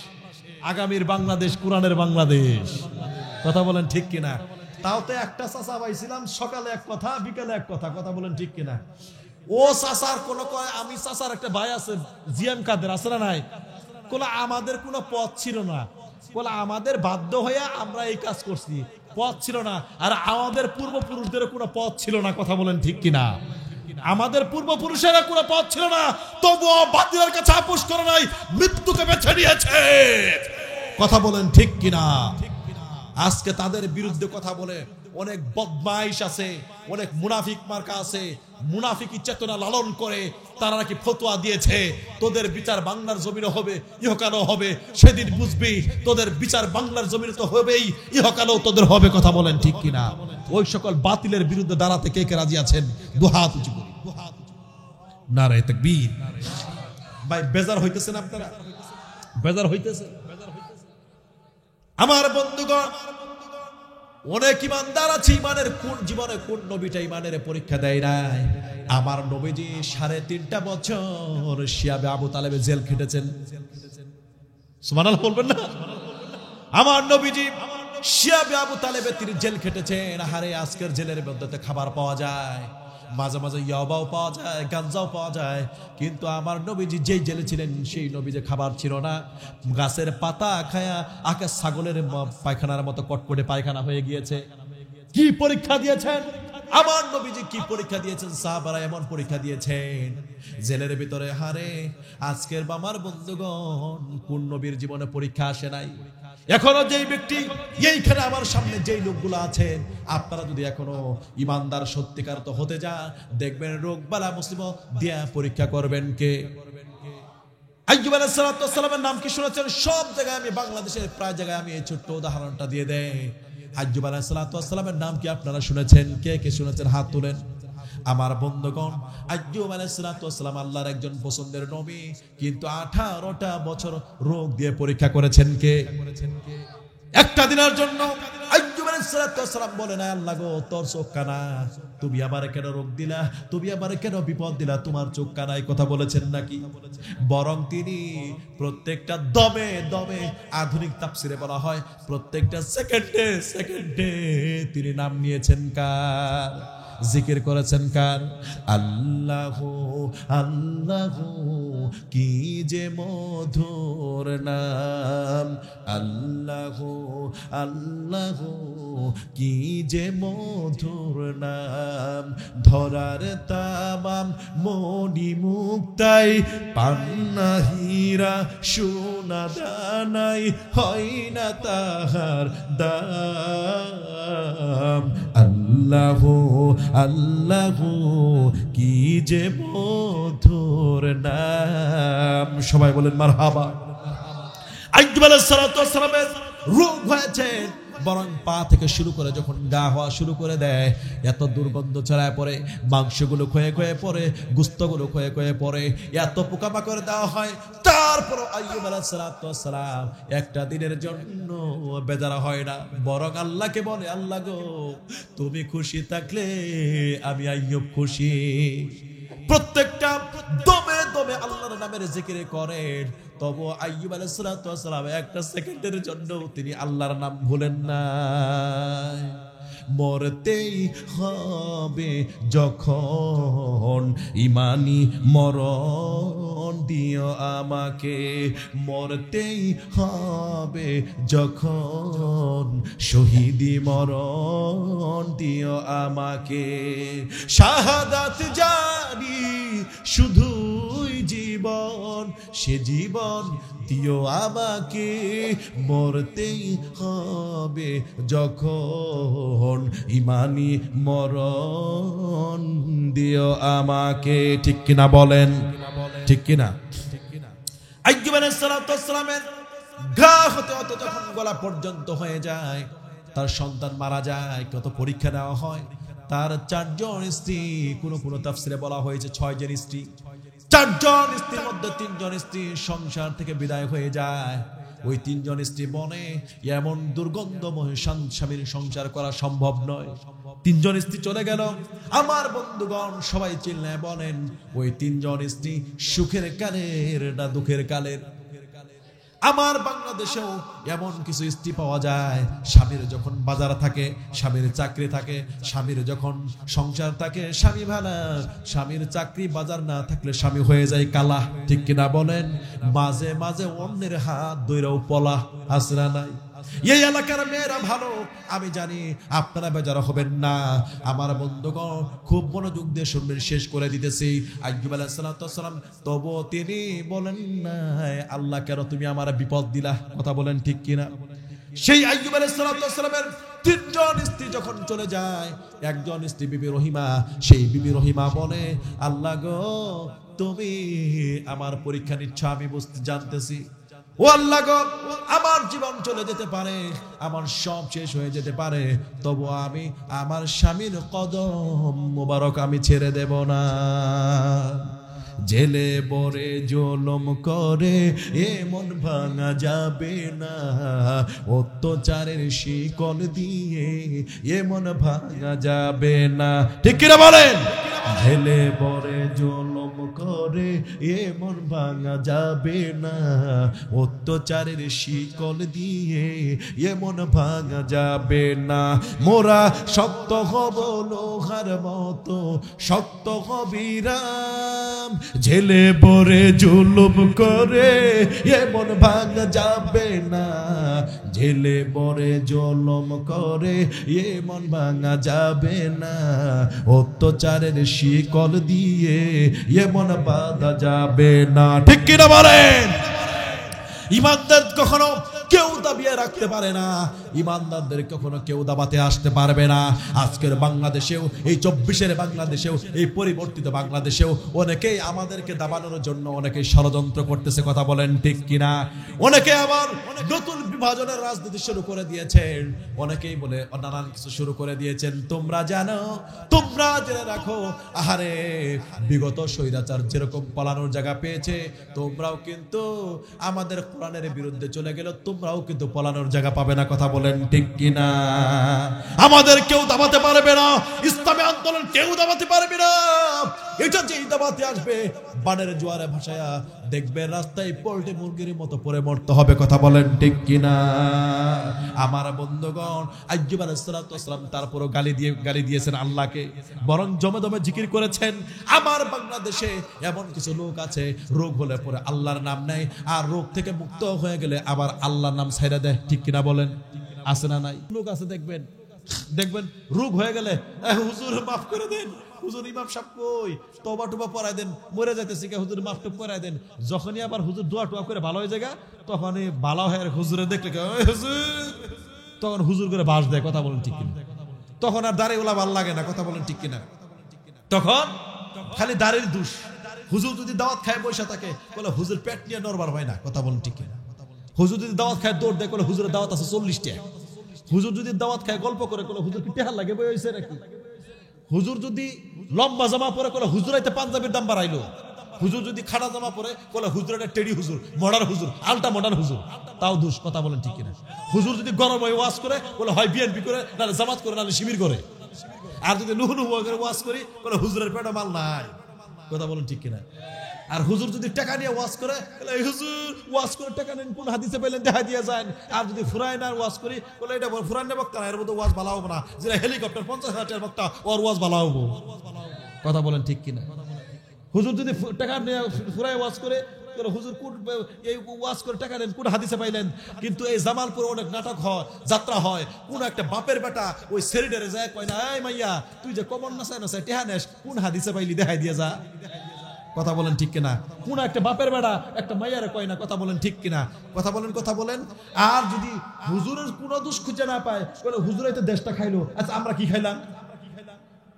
আগামীর বাংলাদেশ কোরআনের বাংলাদেশ, কথা বলেন ঠিক কিনা? তাও তো একটা চাচা পাইছিলাম, সকালে এক কথা, বিকালে এক কথা, কথা বলেন ঠিক কিনা? ও চাচার কোন কয়, আমি চাচার একটা ভাই আছে জিএম কাদের, আছে না নাই? কোলা আমাদের কোনো পথ ছিল না, কোলা আমাদের বাধ্য হয়ে আমরা এই কাজ করছি, পথ ছিল না। আর আমাদের পূর্বপুরুষদের কোনো পথ ছিল না, কথা বলেন ঠিক কিনা? আমাদের পূর্বপুরুষেরা কোনো পথ ছিল না, তবুও বাতিলের কাছে আপোষ করে নাই, মৃত্যুকে বেছে নিয়েছে, কথা বলেন ঠিক কিনা? আজকে তাদের বিরুদ্ধে কথা বলে অনেক বদমাইশ আছে, অনেক মুনাফিক মার্কা আছে, মুনাফিকি চেতনা লালন করে তারা নাকি ফতোয়া দিয়েছে তোদের বিচার বাংলার জমিনে হবে, ইহকালও হবে। সেদিন বুঝবি তোদের বিচার বাংলার জমিনে তো হবেই, ইহকালও তোদের হবে, কথা বলেন ঠিক কিনা? ওই সকল বাতিলের বিরুদ্ধে দাঁড়াতে কে কে রাজি আছেন? দুহাত উঁচু করি, নারায়ে তাকবীর। ভাই বেজার হইতেছেন আপনারা? বেজার হইতেছে? আমার বন্ধুগণ, অনেক ইমানদার আছে, ইমানের কোন জীবনে কোন নবীটা ইমানের পরীক্ষা দেয় নাই। আমার নবীজি 3.5 বছর শিয়াবে আবু তালেবে জেল খেটেছেন, সুবহানাল্লাহ বলবেন না? আমার নবীজি শিয়াবে আবু তালেবে তিনি জেল খেটেছেন। আহারে, আজকের জেলের মধ্যে খাবার পাওয়া যায়, মাঝে মাঝে ইয়াবাও পাওয়া যায়, গাঞ্জাও পাওয়া যায়, কিন্তু আমার নবীজি যেই জেলে ছিলেন সেই নবীজি খাবার ছিল না, গাছের পাতা খায়া আকাশ ছাগলের পায়খানার মতো কটকটে পায়খানা হয়ে গিয়েছে। কি পরীক্ষা দিয়েছেন আমার নবীজি, কি পরীক্ষা দিয়েছেন? সাহাবারা এমন পরীক্ষা দিয়েছেন জেলের ভিতরে। হারে, আজকের আমার বন্ধুগণ, কোন নবীর জীবনে পরীক্ষা আসে নাই? এখনো যেই ব্যক্তি এইখানে আমার সামনে যেই লোকগুলো আছেন, আপনারা যদি এখনো ইমানদার সত্যিকার তো হতে যান, দেখবেন রোগ বালা মুসিবত দিয়া পরীক্ষা করবেন কে? আইয়ুব আলাইহিস সালামের নাম কি শুনেছেন? সব জায়গায় আমি, বাংলাদেশের প্রায় জায়গায় আমি এই ছোট্ট উদাহরণটা দিয়ে দেই। আইয়ুব আলাইহিস সালামের নাম কি আপনারা শুনেছেন? কে কে শুনেছেন হাত তুলেন। আমার বন্ধুগণ, আইয়ুব আলাইহিস সালাম আল্লাহর একজন পছন্দের নবী, কিন্তু 18টা বছর রোগ দিয়ে পরীক্ষা করেছেন কে? একটা দিনের জন্য আইয়ুব আলাইহিস সালাম বলেন, আল্লাহ গো, তোর চোখ কানা, তুমি আবার কেন রোগ দিলা, তুমি আবার কেন বিপদ দিলা, তোমার চোখ কানায়, কথা বলেছেন নাকি? বরং তিনি প্রত্যেকটা দমে দমে, আধুনিক তাফসিরে বলা হয় প্রত্যেকটা সেকেন্ডে সেকেন্ডে তিনি নাম নিয়েছেন কার? জিকির করেছেন কার? আল্লাহ আল্লাহ, কি যে মধুর নাম, আল্লাহ আল্লাহ, কি যে মধুর নাম, ধরার তামাম মণি মুক্তাই, পান্না হীরা সোনা দানাই, হয় না তাহার দাম। আল্লাহ আল্লাহ, কি যে মধুর নাম। সবাই বলেন মারহাবা। আইয়ুব আলাইহিস সালামের রোগ হয়েছে, বরং পা থেকে শুরু করে যখন গা হওয়া শুরু করে দেয়, এত দুর্গন্ধ ছড়ায় পড়ে, মাংসগুলো ক্ষয়ে ক্ষয়ে পড়ে, গুস্তগুলো ক্ষয়ে ক্ষয়ে পড়ে, এত পোকামাকড় দেওয়া হয়। তারপর আইয়ুব আলাইহিস সালাম একটা দিনের জন্য বেজারা হয় না, বরং আল্লাহকে বলে, আল্লাহ গো, তুমি খুশি থাকলে আমি আইয়ুব খুশি। প্রত্যেকটা দমে দমে আল্লাহর নামের জিকির করেন। তবু আইয়ুব আলাইহিস সালাম একটা সেকেন্ডের জন্য তিনি আল্লাহর নাম ভুলেন না। মরতেই হবে যখন ইমানি মরণ দিও আমাকে, মরতেই হবে যখন শহীদি মরণ দিও আমাকে, শাহাদাত জানি শুধুই জীবন, সে জীবন দিও আমাকে, মরতেই হবে যখন ইমানি মরণ দিও আমাকে। ঠিক কিনা বলেন? ঠিক কিনা? আইয়ুব আলাইহিস সালামের ঘা হতে হতে যখন গলা পর্যন্ত হয়ে যায়, তার সন্তান মারা যায়, কত পরীক্ষা নেওয়া হয়। তার 4 জন স্ত্রী, কোন তাফসিরে বলা হয়েছে 6 জন স্ত্রী, 4 জন স্ত্রীর মধ্যে 3 জন স্ত্রী সংসার থেকে বিদায় হয়ে যায়। ওই 3 জন স্ত্রী বনে, এমন দুর্গন্ধময় স্বামীর সংসার করা সম্ভব নয়। 3 জন স্ত্রী চলে গেল। আমার বন্ধুগণ, সবাই চিল্লায় বলেন, ওই 3 জন স্ত্রী সুখের কালের না দুঃখের কালের? আমার বাংলাদেশেও এমন কিছু স্ত্রী পাওয়া যায়, স্বামীর যখন বাজার থাকে, স্বামীর চাকরি থাকে, স্বামীর যখন সংসার থাকে স্বামী ভালা, স্বামীর চাকরি বাজার না থাকলে স্বামী হয়ে যায় কালা, ঠিক কিনা বলেন? মাঝে মাঝে অন্যের হাত ধইরাও পলা, আসরা নাই? এই এলাকার মেয়েরা ভালো, আমি জানি, আপনারা বেজার হবেন না। আমার বন্ধুগণ খুব মনোযোগ দিয়ে শুনবেন, শেষ করে দিতেছি। আইয়ুব আলাইহিস সালাম তবু তিনি বলেন না, আল্লাহ কেন তুমি আমার বিপদ দিলা? কথা বলেন ঠিক কিনা? সেই আইয়ুব আলাইহিস সালামের 3 জন স্ত্রী যখন চলে যায়, একজন স্ত্রী বিবি রহিমা, সেই বিবি রহিমা বলে, আল্লাহ গো তুমি আমার পরীক্ষা নিচ্ছ, আমি বুঝতে জানতেছি। ও আল্লাহ গো, আমার জীবন চলে যেতে পারে, আমার সব শেষ হয়ে যেতে পারে, তবু আমি আমার স্বামীর কদম মোবারক আমি ছেড়ে দেব না। জেলে বরে জুলুম করে এমন ভাঙা যাবে না, অত্যাচারের শিকল দিয়ে এমন ভাঙা যাবে না, ঠিক কিনা বলেন? জেলে বরে জুলুম করে এমন ভাঙা যাবে না, অত্যাচারের শিকল দিয়ে এমন ভাঙা যাবে না। মোরা শক্ত হব লোহার মতো, শক্ত হবিরাম, জেলে বরে জুলুম করে এমন ভাঙা যাবে না, জেলে বরে জুলুম করে এমন ভাঙা যাবে না, অত্যাচারের শিকল দিয়ে এমন বাঁধা যাবে না, ঠিক কিনা বলেন? ইমানদার কখনো কেউ দাবিয়ে রাখতে পারে না, ইমানদারদের কখনো কেউ দাবাতে আসতে পারবে না। আজকের বাংলাদেশেও, এই 24-এর বাংলাদেশেও, এই পরিবর্তিত বাংলাদেশেও অনেকেই আমাদেরকে দাবানোর জন্য অনেকেই ষড়যন্ত্র করতেছে, কথা বলেন ঠিক কিনা? অনেকে আবার নতুন বিভাজনের রাজনীতি শুরু করে দিয়েছেন, অনেকেই বলে নানান কিছু শুরু করে দিয়েছেন। তোমরা জানো, তোমরা জেনে রাখো, আহারে বিগত স্বৈরাচার যেরকম পালানোর জায়গা পেয়েছে, তোমরাও কিন্তু আমাদের কোরআনের বিরুদ্ধে চলে গেল, তোমরাও কিন্তু পলানোর জায়গা পাবে না, কথা বলেন ঠিক কিনা? আমাদের কেউ দাবাতে পারবে না, ইসলামী আন্দোলন কেউ দাবাতে পারবে না। এটা যেই দাবাতে আসবে, বানের জোয়ারে ভাসায়া দেখবে রাস্তায় পোল্ট্রি মুরগির মতো পড়ে মরতে হবে, কথা বলেন ঠিক কিনা? আমার বন্ধুগণ, আইয়ুব আলাইহিস সালাম তারপরও গালি দিয়েছেন আল্লাহকে, বরং জমে দমে জিকির করেছেন। আমার বাংলাদেশে এমন কিছু লোক আছে, রোগ হলে পরে আল্লাহর নাম নেয়, আর রোগ থেকে মুক্ত হয়ে গেলে আবার আল্লাহর নাম ছাইড়া দেয়, ঠিক কিনা বলেন? আছে না নাই? লোক আছে, দেখবেন রোগ হয়ে গেলে হুজুর মাফ করে দেন, হুজুর ইমাম সাহেব কই, তওবা টুবা পড়াই দেন, মরে যাইতেছি কে, হুজুর মাফ টুপ পড়াই দেন। যখনই আবার হুজুর দোয়া টোয়া করে ভালো হয়ে যায়, তখনই ভালো হয়ে হুজুরে দেখলে হুজুর, তখন হুজুর করে বাস দেয়, কথা বলেন ঠিক কিনা? তখন আর দাড়ি ওলা ভাল লাগে না, কথা বলেন ঠিক কিনা? তখন খালি দাড়ির দোষ। হুজুর যদি দাওয়াত খায় বসে থাকে, বলে হুজুর পেট নিয়ে নরবার হয় না, কথা বলেন ঠিক কিনা? হুজুর যদি দাওয়াত খায় দৌড় দেয়, বলে হুজুরের দাওয়াত আছে 40 টাকা। হুজুর যদি দাওয়াত খায় গল্প করে, বলে হুজুর কি টেহার লাগে বই হইছে নাকি? হুজুর যদি লম্বা জামা পরে, বলে হুজুর আইতে পাঞ্জাবির দাম বাড়াইলো। হুজুর যদি খাড়া জামা পরে, বলে হুজুর একটা টেডি হুজুর, মডার্ন হুজুর, আলটা মডার্ন হুজুর, তাও দোষ, কথা বলেন ঠিক কিনা? হুজুর যদি গরম হয়ে ওয়াজ করে, বলে হয় বিএনপি করে, নাহলে জামাত করে, নাহলে শিবির করে। আর যদি নুহু নুহু করে ওয়াজ করি, বলে হুজুরের পেটে মাল নাই, কথা বলেন ঠিক কিনা? আর হুজুর যদি টাকা নিয়ে ওয়াজ করে, বলে হুজুর ওয়াজ করে টাকা নেন, কোন হাদিসে পেলেন দেখা দিয়ে যান। আর যদি ফুরায় না ওয়াজ করি, বলে এটা ফুরান বক্তা না, এর মধ্যে ওয়াজ ভালো হবে না, যেটা হেলিকপ্টার 50,000 টাকার বক্তা, ওর ওয়াজ ভালো হবো, কথা বলেন ঠিক কিনা? হুজুর যদি টাকা নিয়ে ফুরায় ওয়াজ করে, হুজুর কোন এই ওয়াজ করে টাকা নেন, কোন হাদিসে পাইলেন? কিন্তু এই জামালপুরে অনেক নাটক হয়, যাত্রা হয়, কোন একটা বাপের বেটা ওই সেরিডারে যায়, কয় না, এই মাইয়া তুই যে কমন নাচায় টেহা নেস, কোন হাদিসে পাইলি দেখাই দিয়ে যা, কথা বলেন ঠিক কিনা? কোন একটা বাপের বেটা একটা মাইয়ারে কয় না, কথা বলেন ঠিক কিনা? কথা বলেন। আর যদি হুজুরের কোন দোষ খুঁজে না পায়, বলে হুজুরাই তো দেশটা খাইলো, আচ্ছা আমরা কি খাইলাম?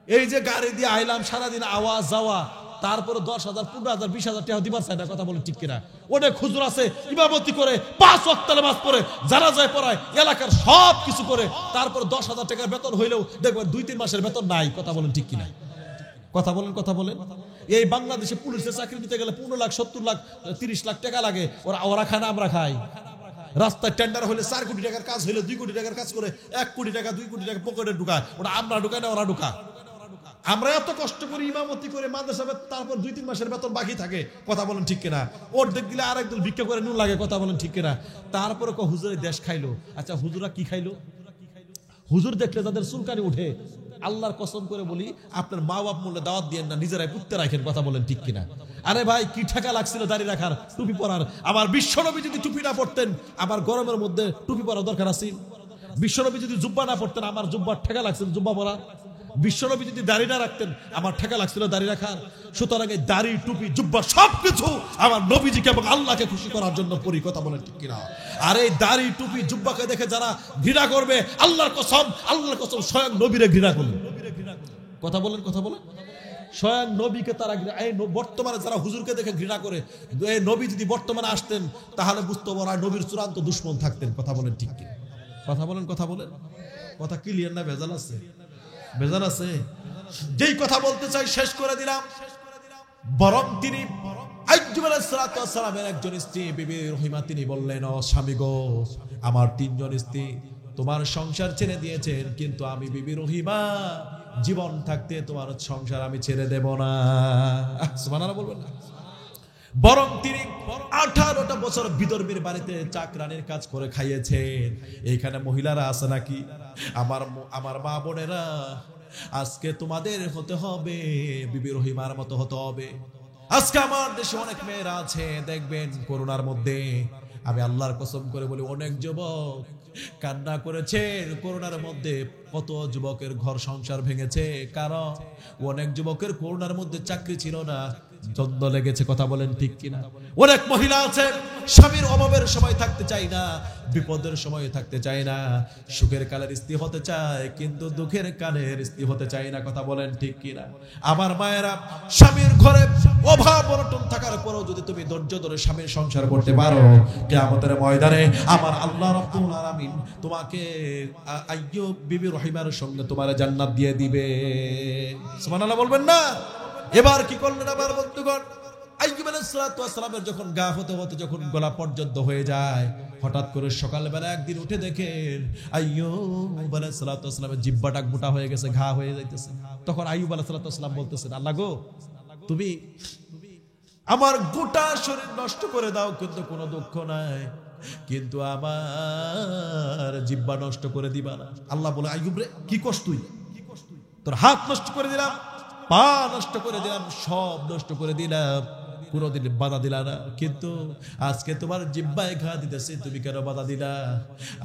এই যে গাড়ি দিয়ে আইলাম, সারাদিন আওয়াজ যাওয়া, তারপরে 10,000 15,000 20,000 টাকা দিবার চাই না, কথা বলেন ঠিক কিনা? অনেক হুজুর আছে ইমামতি করে, 5 ওয়াক্ত নামাজ পড়ে, যারা যায় পড়ায়, এলাকার সব কিছু করে, তারপর 10,000 টাকার বেতন হইলেও দেখবেন 2-3 মাসের বেতন নাই, কথা বলেন ঠিক কিনা? কথা বলেন। এই বাংলাদেশে পুলিশের চাকরি দিতে গেলে 15 লাখ 70 লাখ 30 লাখ টাকা লাগে, ওরা খায় না, আমরা খাই। রাস্তায় টেন্ডার হলে 4 কোটি টাকার কাজ হলে 2 কোটি টাকার কাজ করে 1 কোটি টাকা 2 কোটি টাকা পকেটে ঢুকায়, ওটা আমরা ঢুকাই না, ওরা ঢুকা। আমরা এত কষ্ট করে ইমামতি করে মাদ্রাসা, তারপর 2-3 মাসের বেতন বাকি থাকে, কথা বলেন ঠিক কিনা? ওর দেখ দিলে আরেকদল ভিক্ষা করে নুন লাগে, কথা বলেন ঠিক কিনা? তারপরে হুজুরের দেশ খাইলো। আচ্ছা হুজুরা কি খাইলো? হুজুর দেখলে যাদের চুলকানি উঠে, আল্লাহর কসম করে বলি, আপনার মা বাপ মূল্যে দাওয়াত দিয়েন না, নিজেরাই পুঁততে রাখেন, কথা বলেন ঠিক কিনা? আরে ভাই কি ঠেকা লাগছিল দাড়ি রাখার, টুপি পরার? আমার বিশ্বনবী যদি টুপি না পড়তেন, আমার গরমের মধ্যে টুপি পরা দরকার আছে? বিশ্বনবী যদি জুব্বা না পড়তেন, আমার জুব্বার ঠেকা লাগছিল জুব্বা পরা? বিশ্বনবী যদি দাড়ি না রাখতেন, আমার ঠেকা লাগছিল দাড়ি রাখার? সুতরাং এই দাড়ি, টুপি, জুব্বা সবকিছু আমার নবীজিকে এবং আল্লাহকে খুশি করার জন্য পরি, কথা বলেন ঠিক কিনা? আর এই দাড়ি, টুপি, জুব্বাকে দেখে যারা ঘৃণা করবে, আল্লাহর কসম স্বয়ং নবীরে ঘৃণা করবে, কথা বলেন, কথা বলেন। স্বয়ং নবীকে তারা এই বর্তমানে যারা হুজুরকে দেখে ঘৃণা করে, এই নবী যদি বর্তমানে আসতেন তাহলে বুঝতে পারা নবীর চূড়ান্ত দুশ্মন থাকতেন, কথা বলেন ঠিক কিনা? কথা বলেন, কথা বলেন। কথা ক্লিয়ার না ভেজাল আছে? ভেজাল আছে? যেই কথা বলতে চাই শেষ করে দিলাম। বরং তিনি আইয়ুব আলাইহিস সালামের একজন স্ত্রী বিবি রহিমা, তিনি বললেন, ও স্বামী গো, আমার 3 জন স্ত্রী তোমার সংসার ছেড়ে দিয়েছেন, কিন্তু আমি বিবি রহিমা জীবন থাকতে তোমার সংসার আমি ছেড়ে দেব না। সুবহানাল্লাহ বলবেন না? বরং তিনি 18টা বছর বিদর্ভীর বাড়িতে চাকরানির কাজ করে খাইয়েছেন। এইখানে মহিলারা আছে নাকি? আমার মা বোনেরা, আজকে তোমাদের হতে হবে বিবি রহিমার মতো হতে হবে। আজকে আমার দেশে অনেক মেয়েরা আছে, দেখবেন করোনার মধ্যে, আমি আল্লাহর কসম করে বলি, অনেক যুবক কান্না করেছেন করোনার মধ্যে। কত যুবকের ঘর সংসার ভেঙেছে, কারণ অনেক যুবকের করোনার মধ্যে চাকরি ছিল না, দ্বন্দ্ব লেগেছে, কথা বলেন ঠিক কিনা? অনেক মহিলা আছে স্বামীর অভাবের সময় থাকতে চাই না, বিপদের সময় থাকতে চায় না, সুখের কালের স্ত্রী হতে চায় কিন্তু দুঃখের কালের স্ত্রী হতে চায় না, কথা বলেন ঠিক কিনা? আমার মায়েরা, স্বামীর ঘরে অভাব অনটন থাকার পরেও যদি তুমি ধৈর্য ধরে স্বামীর সংসার করতে পারো, কিয়ামতের ময়দানে আমার আল্লাহ রাব্বুল আলামিন তোমাকে আইয়ুব বিবি রহিমার সঙ্গে তোমার জান্নাত দিয়ে দিবে। সুবহানাল্লাহ বলবেন না? এবার কি করলেন আমার বন্ধুগণ? আইয়ুব আলাইহিস সালামের যখন গা হতে হতে যখন গলা পর্যন্ত হয়ে যায়, হঠাৎ করে সকালবেলা একদিন উঠে দেখেন আইয়ুব আলাইহিস সালামের জিহ্বাটা মোটা হয়ে গেছে, ঘা হয়ে যাইতেছে। তখন আইয়ুব আলাইহিস সালাম বলতেছেন, আল্লাহ গো, তুমি আমার গোটা শরীর নষ্ট করে দাও, কিন্তু কোনো দুঃখ নাই, কিন্তু আমার জিহ্বা নষ্ট করে দিবা না। আল্লাহ বলে, আইয়ুব রে, কি কষ্ট তুই? তোর হাত নষ্ট করে দিলাম, পা নষ্ট করে দিলাম, সব নষ্ট করে দিলাম, কোনোদিন বাধা দিলা না, কিন্তু আজকে তোমার জিহ্বায় ঘা দিতেছে, তুমি কেন বাধা দিলা?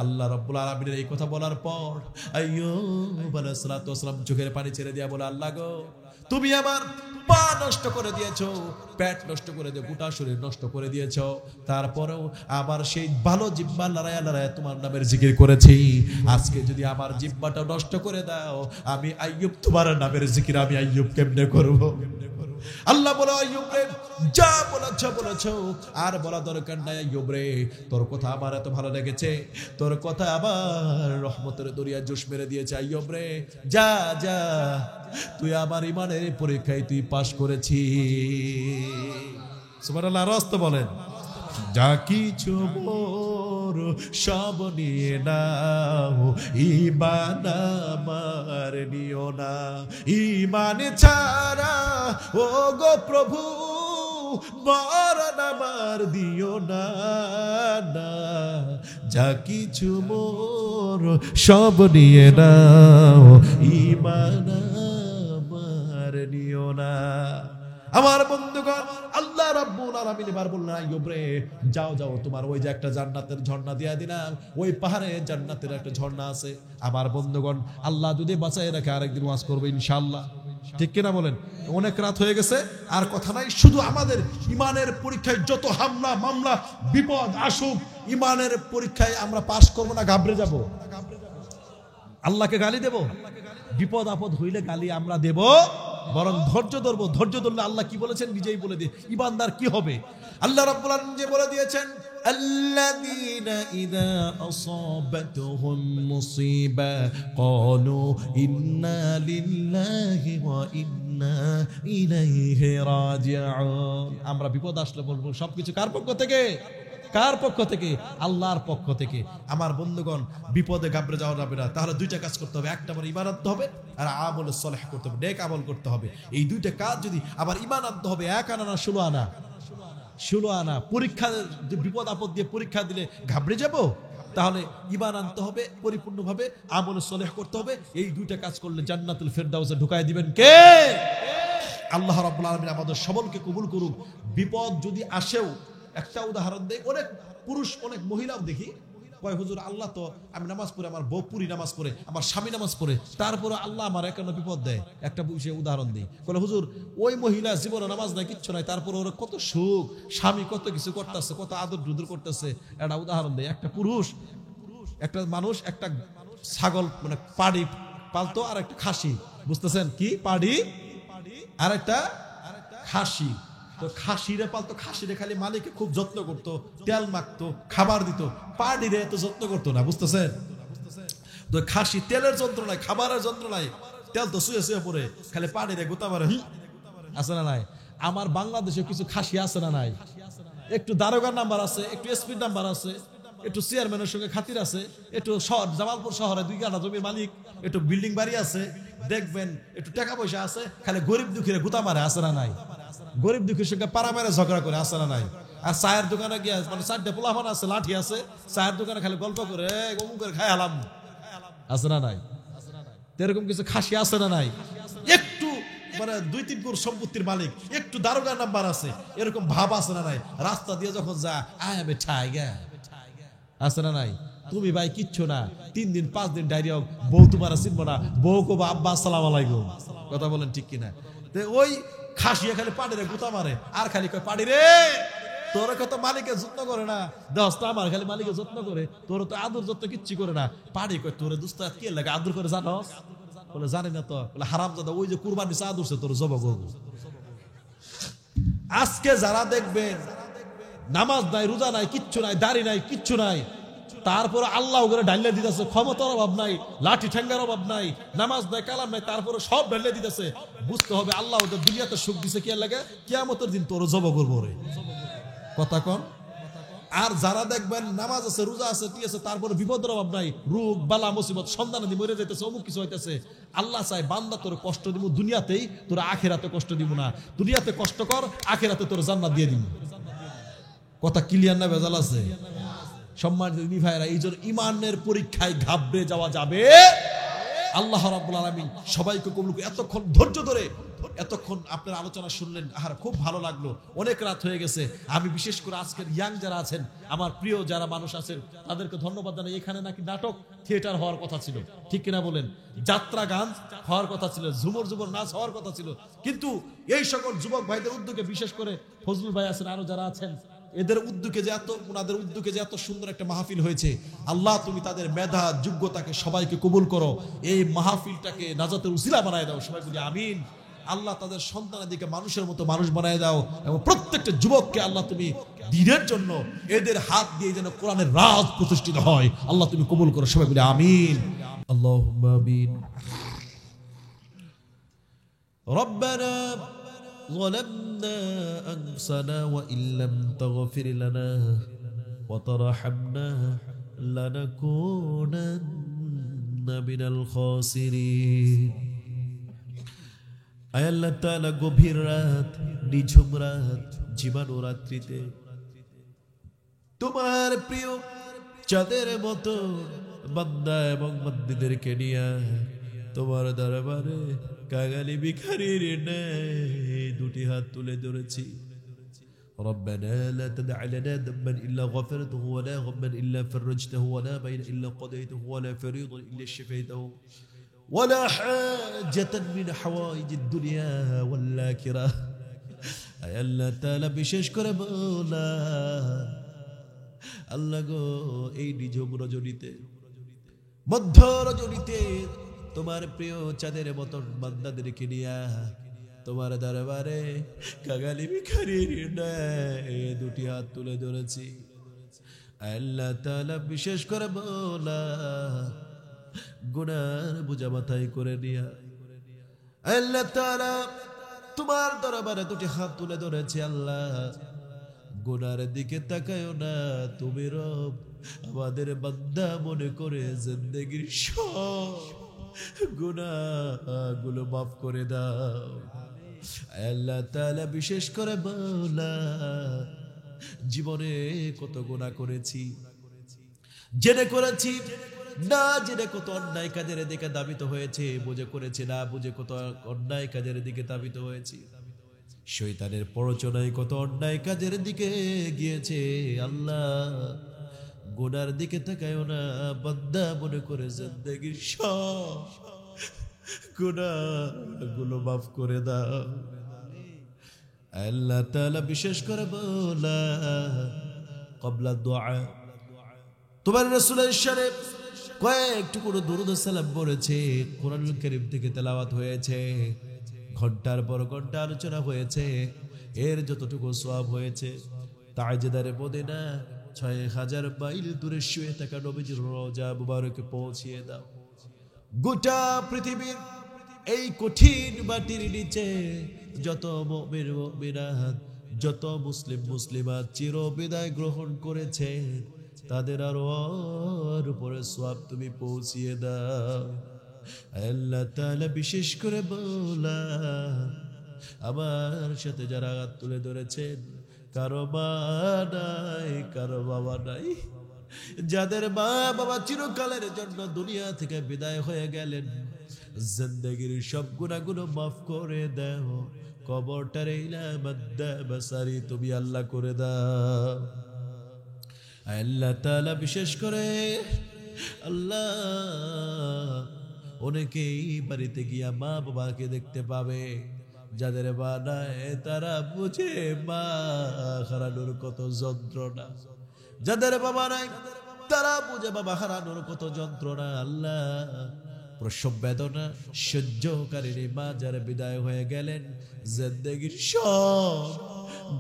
আল্লাহ রাব্বুল আলামিনের এই কথা বলার পর আইয়ুব আলাইহিস সালাম চোখের পানি ছেড়ে দিয়া বলে, আল্লাহ গো, তুমি আমার পা নষ্ট করে দিয়েছো, পেট নষ্ট করে দিয়ে গোটা শরীর নষ্ট করে দিয়েছো, তারপরেও আবার সেই ভালো জিহ্বা লড়াইয়া লড়াইয়া তোমার নামের জিকির করেছি, আজকে যদি আমার জিহ্বাটা নষ্ট করে দাও, আমি আইয়ুব তোমার নামের জিকির আমি আইয়ুব কেমনে করব? আল্লাহ বলে, আইয়ুব রে, যা বলেছ আর বলা দরকার নাই। আইয়ুব রে, তোর কথা আমার এত ভালো লেগেছে, তোর কথা আবার রহমতের দরিয়া জোশ মেরে দিয়েছে। আইয়ুব রে, যা যা, তুই আমার ইমানের পরীক্ষায় তুই পাশ করেছিস। সুবহানাল্লাহ, রাস্ত বলেন, যা কিছু মোর সব নিয়ে নাও, ঈমান আমার নিও না, ঈমান ছাড়া ও গো প্রভু মরণ আমার দিও না, না, যা কিছু মোর সব নিয়ে নাও, ঈমান আমার নিও না। আমার বন্ধুগণ, আল্লাহ রাব্বুল আলামিন এবার বললেন, আইয়ুব রে, যাও যাও, তোমার ওই যে একটা জান্নাতের ঝর্ণা দিয়া দিলাম, ওই পাহাড়ে জান্নাতের একটা ঝর্ণা আছে। আমার বন্ধুগণ, আল্লাহ যদি বাঁচায় রাখে আরেকদিন ওয়াজ করবো ইনশাআল্লাহ, ঠিক কিনা বলেন? অনেক রাত হয়ে গেছে, আর কথা নাই। শুধু আমাদের ইমানের পরীক্ষায় যত হামলা মামলা বিপদ আসুক, ইমানের পরীক্ষায় আমরা পাশ করবো না, ঘাবড়ে যাব, আল্লাহকে গালি দেব? বিপদ আপদ হইলে গালি আমরা দেব, বরং ধৈর্য ধরবো। ধৈর্য ধরলে আল্লাহ কি বলেছেন নিজেই বলে দিয়ে, ইমানদার কি হবে? আল্লাহ রাব্বুল আলামিন যে বলে দিয়েছেন, আল্লাযীনা ইযা আসাবাতহুম মুসিবা ক্বালু ইন্না লিল্লাহি ওয়া ইন্না ইলাইহি রাজিউন। আমরা বিপদ আসলে বলবো সবকিছু কার পক্ষ থেকে? কার পক্ষ থেকে? আল্লাহর পক্ষ থেকে। আমার বন্ধুগণ, বিপদে ঘাবড়ে যাওয়া যাবে না। তাহলে দুইটা কাজ করতে হবে, একটা আমার ঈমান আনতে হবে আর আমল সালেহ করতে হবে, নেক আমল করতে হবে। এই দুইটা কাজ যদি আবার ঈমান আনতে হবে, 1 আনা না 16 আনা, 16 আনা। পরীক্ষা, বিপদ আপদ দিয়ে পরীক্ষা দিলে ঘাবড়ে যাব? তাহলে ঈমান আনতে হবে পরিপূর্ণভাবে, আমল সালেহ করতে হবে। এই দুইটা কাজ করলে জান্নাতুল ফেরদাউসে ঢুকায় দিবেন কে? আল্লাহ রাব্বুল আলামিন আমাদের সকলকে কবুল করুন। বিপদ যদি আসেও, একটা উদাহরণ দেই, অনেক পুরুষ অনেক মহিলাও দেখি কয়, হুজুর আল্লাহ তো, আমি নামাজ পড়ে, আমার বউ পুরি নামাজ পড়ে, আমার স্বামী নামাজ পড়ে, তারপরে আল্লাহ আমার একান্ন বিপদ দেয়। একটা বিষয়ে উদাহরণ দিই, বলে হুজুর ওই মহিলা জীবনে নামাজ নাই, কিচ্ছু নাই, তারপরে ওরা কত সুখ, স্বামী কত কিছু করতেছে, কত আদর দুদর করতেছে। একটা উদাহরণ দেয়, একটা পুরুষ, একটা মানুষ একটা ছাগল মানে পাড়ি পালতো, আর একটা খাসি, বুঝতেছেন কি? পাড়ি আর একটা খাসি। তো খাসিরে পালতো, খাসিরে খালি মালিকে খুব যত্ন করতো, তেল মাখতো, খাবার দিত, পাড়িরে এত যত্ন করতো না, বুঝতেছেন? তো খাসি তেলের যন্ত্রণায়, খাবারের যন্ত্রণায়, তেল তো শুয়ে শুয়ে পড়ে, খালি পাড়িরে গোতা মারে। আছে না নাই? আমার বাংলাদেশে কিছু খাসি আছে না নাই? একটু দারোগার নাম্বার আছে, একটু এসপির নাম্বার আছে, একটু চেয়ারম্যানের সঙ্গে খাতির আছে, একটু শহর জামালপুর শহরে 2 কাঠা জমির মালিক, একটু বিল্ডিং বাড়ি আছে, দেখবেন একটু টাকা পয়সা আছে, খালি গরিব দুঃখীরা গুতা মারে। আছে না নাই? গরিব দুঃখীর সঙ্গে পাড়া মেরে ঝগড়া করে। আছে না নাই? আর চায়ের দোকানে গিয়ে, মানে 4টে পোলাপান আছে, লাঠি আছে, চায়ের দোকানে খালি গল্প করে অমুক করে খাই আলাম। আছে না নাই? এরকম কিছু খাসি আছে না নাই? একটু মানে 2-3 কোটি সম্পত্তির মালিক, একটু দারোগার নাম্বার আছে, এরকম ভাব আছে না নাই? রাস্তা দিয়ে যখন যা, আয় আমি ঠাইগা। আছে না নাই? তুমি ভাই কিচ্ছু না, 3 দিন 5 দিন ডায়রিয়া, বউ তোমার চিনবো না, বউ কো আব্বা আসসালামু আলাইকুম। কথা বলেন ঠিক কিনা? ওই খাসিয়া খালি পাড়িরে গুতা মারে, আর খালি কয় পাড়ি রে, তোর কত মালিকের যত্ন করে না, দশটা আমার খালি মালিকের যত্ন করে, তোর তো আদর যত্ন কিচ্ছু করে না। পাড়ি কয় তোরে দুস্তা কে লাগে আদর করে জানোস? বলে জানি না তো। বলে হারামজাদা, ওই যে কুরবানি চা দূরছে তোর জবা করবো। আজকে যারা দেখবেন নামাজ নাই, রোজা নাই, কিচ্ছু নাই, দাড়ি নাই, কিচ্ছু নাই, তারপরে আল্লাহ করে ডাইলে দিতেছে, ক্ষমতার অভাব নাই, লাঠি ঠেঙ্গার অভাব নাই, নামাজ নাই, কালাম নাই, তারপরে সব ডাইলে দিতেছে। বুঝতে হবে আল্লাহ ওদের দুনিয়াতে সুখ দিছে কি লাগে, কিয়ামতের দিন তোর জব করবো রে। কথা কন। আর যারা দেখবেন নামাজ আছে, রোজা আছে, ঠিক আছে, তারপরে বিপদের অভাব নাই, রোগ বালা মুসিবত, সন্তান দি মরে যাইতেছে, অমুক কিছু হইতেছে, আল্লাহ চাই বান্দা তোর কষ্ট দিব দুনিয়াতেই, তোর আখিরাতে কষ্ট দিব না। দুনিয়াতে কষ্ট কর, আখিরাতে তোর জান্নাত দিয়ে দিব। কথা ক্লিয়ার না ভেজাল আছে? সম্মানিত দিনী ভাইরা, এই জন্য ইমানের পরীক্ষায় ঘাবড়ে যাওয়া যাবে। আল্লাহ রাব্বুল আলামিন সবাইকে কবুল করে। এতক্ষণ ধৈর্য ধরে এতক্ষণ আপনার আলোচনা শুনলেন, আর খুব ভালো লাগলো। অনেক রাত হয়ে গেছে। আমি বিশেষ করে আজকের ইয়াং যারা আছেন, আমার প্রিয় যারা মানুষ আছেন, তাদেরকে ধন্যবাদ জানাই। এখানে নাকি নাটক থিয়েটার হওয়ার কথা ছিল, ঠিক কিনা বলেন? যাত্রা গান হওয়ার কথা ছিল, ঝুমুর ঝুমুর নাচ হওয়ার কথা ছিল, কিন্তু এই সকল যুবক ভাইদের উদ্যোগে, বিশেষ করে ফজলুল ভাই আছেন, আরো যারা আছেন, এদের উদ্যোগে যে এত, ওনাদের উদ্যোগে যে এত সুন্দর একটা মাহফিল হয়েছে, আল্লাহ তুমি তাদের মেধা যোগ্যতাকে সবাইকে কবুল করো। এই মাহফিলটাকে নাজাতের উসিলা বানায় দাও, সবাই বলি আমিন। আল্লাহ তাদের সন্তানাদিকে মানুষের মতো মানুষ বানায় দাও, এবং প্রত্যেকটা যুবককে আল্লাহ তুমি দিনের জন্য এদের হাত দিয়ে যেন কোরআনের রাজ প্রতিষ্ঠিত হয়, আল্লাহ তুমি কবুল করো, সবাই বলি আমিন। আল্লাহুম্মা আমিন। রব্বানা ظلمنا أنفسنا وإن لم تغفر لنا وترحمنا لنكونن من الخاسرين। আয় আল্লাহ তাআলা, গভীর রাত, নিঝুম রাত, জীবাণু রাত্রিতে তোমার প্রিয় চাঁদের মতো বান্দা এবং বান্দীদেরকে নিয়ে তোমার দরবারে কাঙালি ভিখারির ন্যায় দুটি হাত তুলে ধরেছি। ربنا لا تدع لنا ذنبا إلا غفرته ولا غما إلا فرجته ولا بينا إلا قضيته ولا فريضا إلا شفيته ولا حاجة من حوائج الدنيا والآخرة। আয় আল্লাহ তাআলা, বিশেষ করে বলা আল্লাহ গো, এই নিঝুম রজনীতে, মধ্য রজনীতে তোমার প্রিয় চাঁদের মতন বান্দাদেরকে নিয়া তোমার দরবারে কাঙালি ভিখারির ন্যায় দুটি হাত তুলে ধরেছি। আল্লাহ তাআলা, বিশেষ করে বলা গুনার বোঝা মাথায় করে নিয়া আল্লাহ তাআলা তোমার দরবারে দুটি হাত তুলে ধরেছি। আল্লাহ, গুনার দিকে তাকায়ও না, তুমি রব আমাদের বান্দা মনে করে জিন্দেগির সব গুনাহগুলো মাফ করে দাও। আল্লাহ তাআলা বিশেষ করে মাওলা, জীবনে কত গুনাহ করেছি, জেনে করেছি না জেনে কত অন্যায় কাজের দিকে ধাবিত হয়েছে, বুঝে করেছি না বুঝে কত অন্যায় কাজের দিকে ধাবিত হয়েছি, শয়তানের প্ররোচনায় কত অন্যায় কাজের দিকে গিয়েছে। আল্লাহ গুনার দিকে তাকায়ও না, বান্দা মনে করে জিন্দেগির সব গুনাহগুলো মাফ করে দাও। আল্লাহ তাআলা বিশেষ করে বলা ক্বাবলা দুআ, তোমার রাসূলের শানে কয়েকটু করে দরুদ ও সালাম পড়েছে, কোরআনুল কারীম থেকে তেলাওয়াত হয়েছে, ঘন্টার পর ঘন্টা আলোচনা হয়েছে, এর যতটুকু সওয়াব হয়েছে তাজদারে মদিনা ৬০০০ মাইল দূরে শুয়ে থাকা নবীজির রওজা মুবারকে পৌঁছিয়ে দাও। গোটা পৃথিবীর এই কঠিন মাটির নিচে যত মুমিন মুমিনাত, যত মুসলিম মুসলিমাত চির বিদায় গ্রহণ করেছে, তাদের আরওয়ার উপরে সওয়াব তুমি পৌঁছিয়ে দাও। আল্লাহ তাআলা বিশেষ করে বলা, আমার সাথে যারা হাত তুলে ধরেছেন, কারো মা নাই, কারো বাবা নাই, যাদের মা বাবা চিরকালের জন্য দুনিয়া থেকে বিদায় হয়ে গেলেন, জিন্দেগির সব গুনাহগুলো মাফ করে দাও, কবরটারে ইলা মাদ্দা বাসারি তুমি আল্লাহ করে দাও। আল্লাহ তাআলা বিশেষ করে আল্লাহ, অনেকেই বাড়িতে গিয়া মা বাবাকে দেখতে পাবে, যাদের মা নাই তারা বুঝে মা হারানোর কত যন্ত্রণা, যাদের বাবা নাই তারা বুঝে বাবা হারানোর কত যন্ত্রণা। আল্লাহ প্রসব বেদনা সহ্যকারী মা যারা বিদায় হয়ে গেলেন, জিন্দেগির সব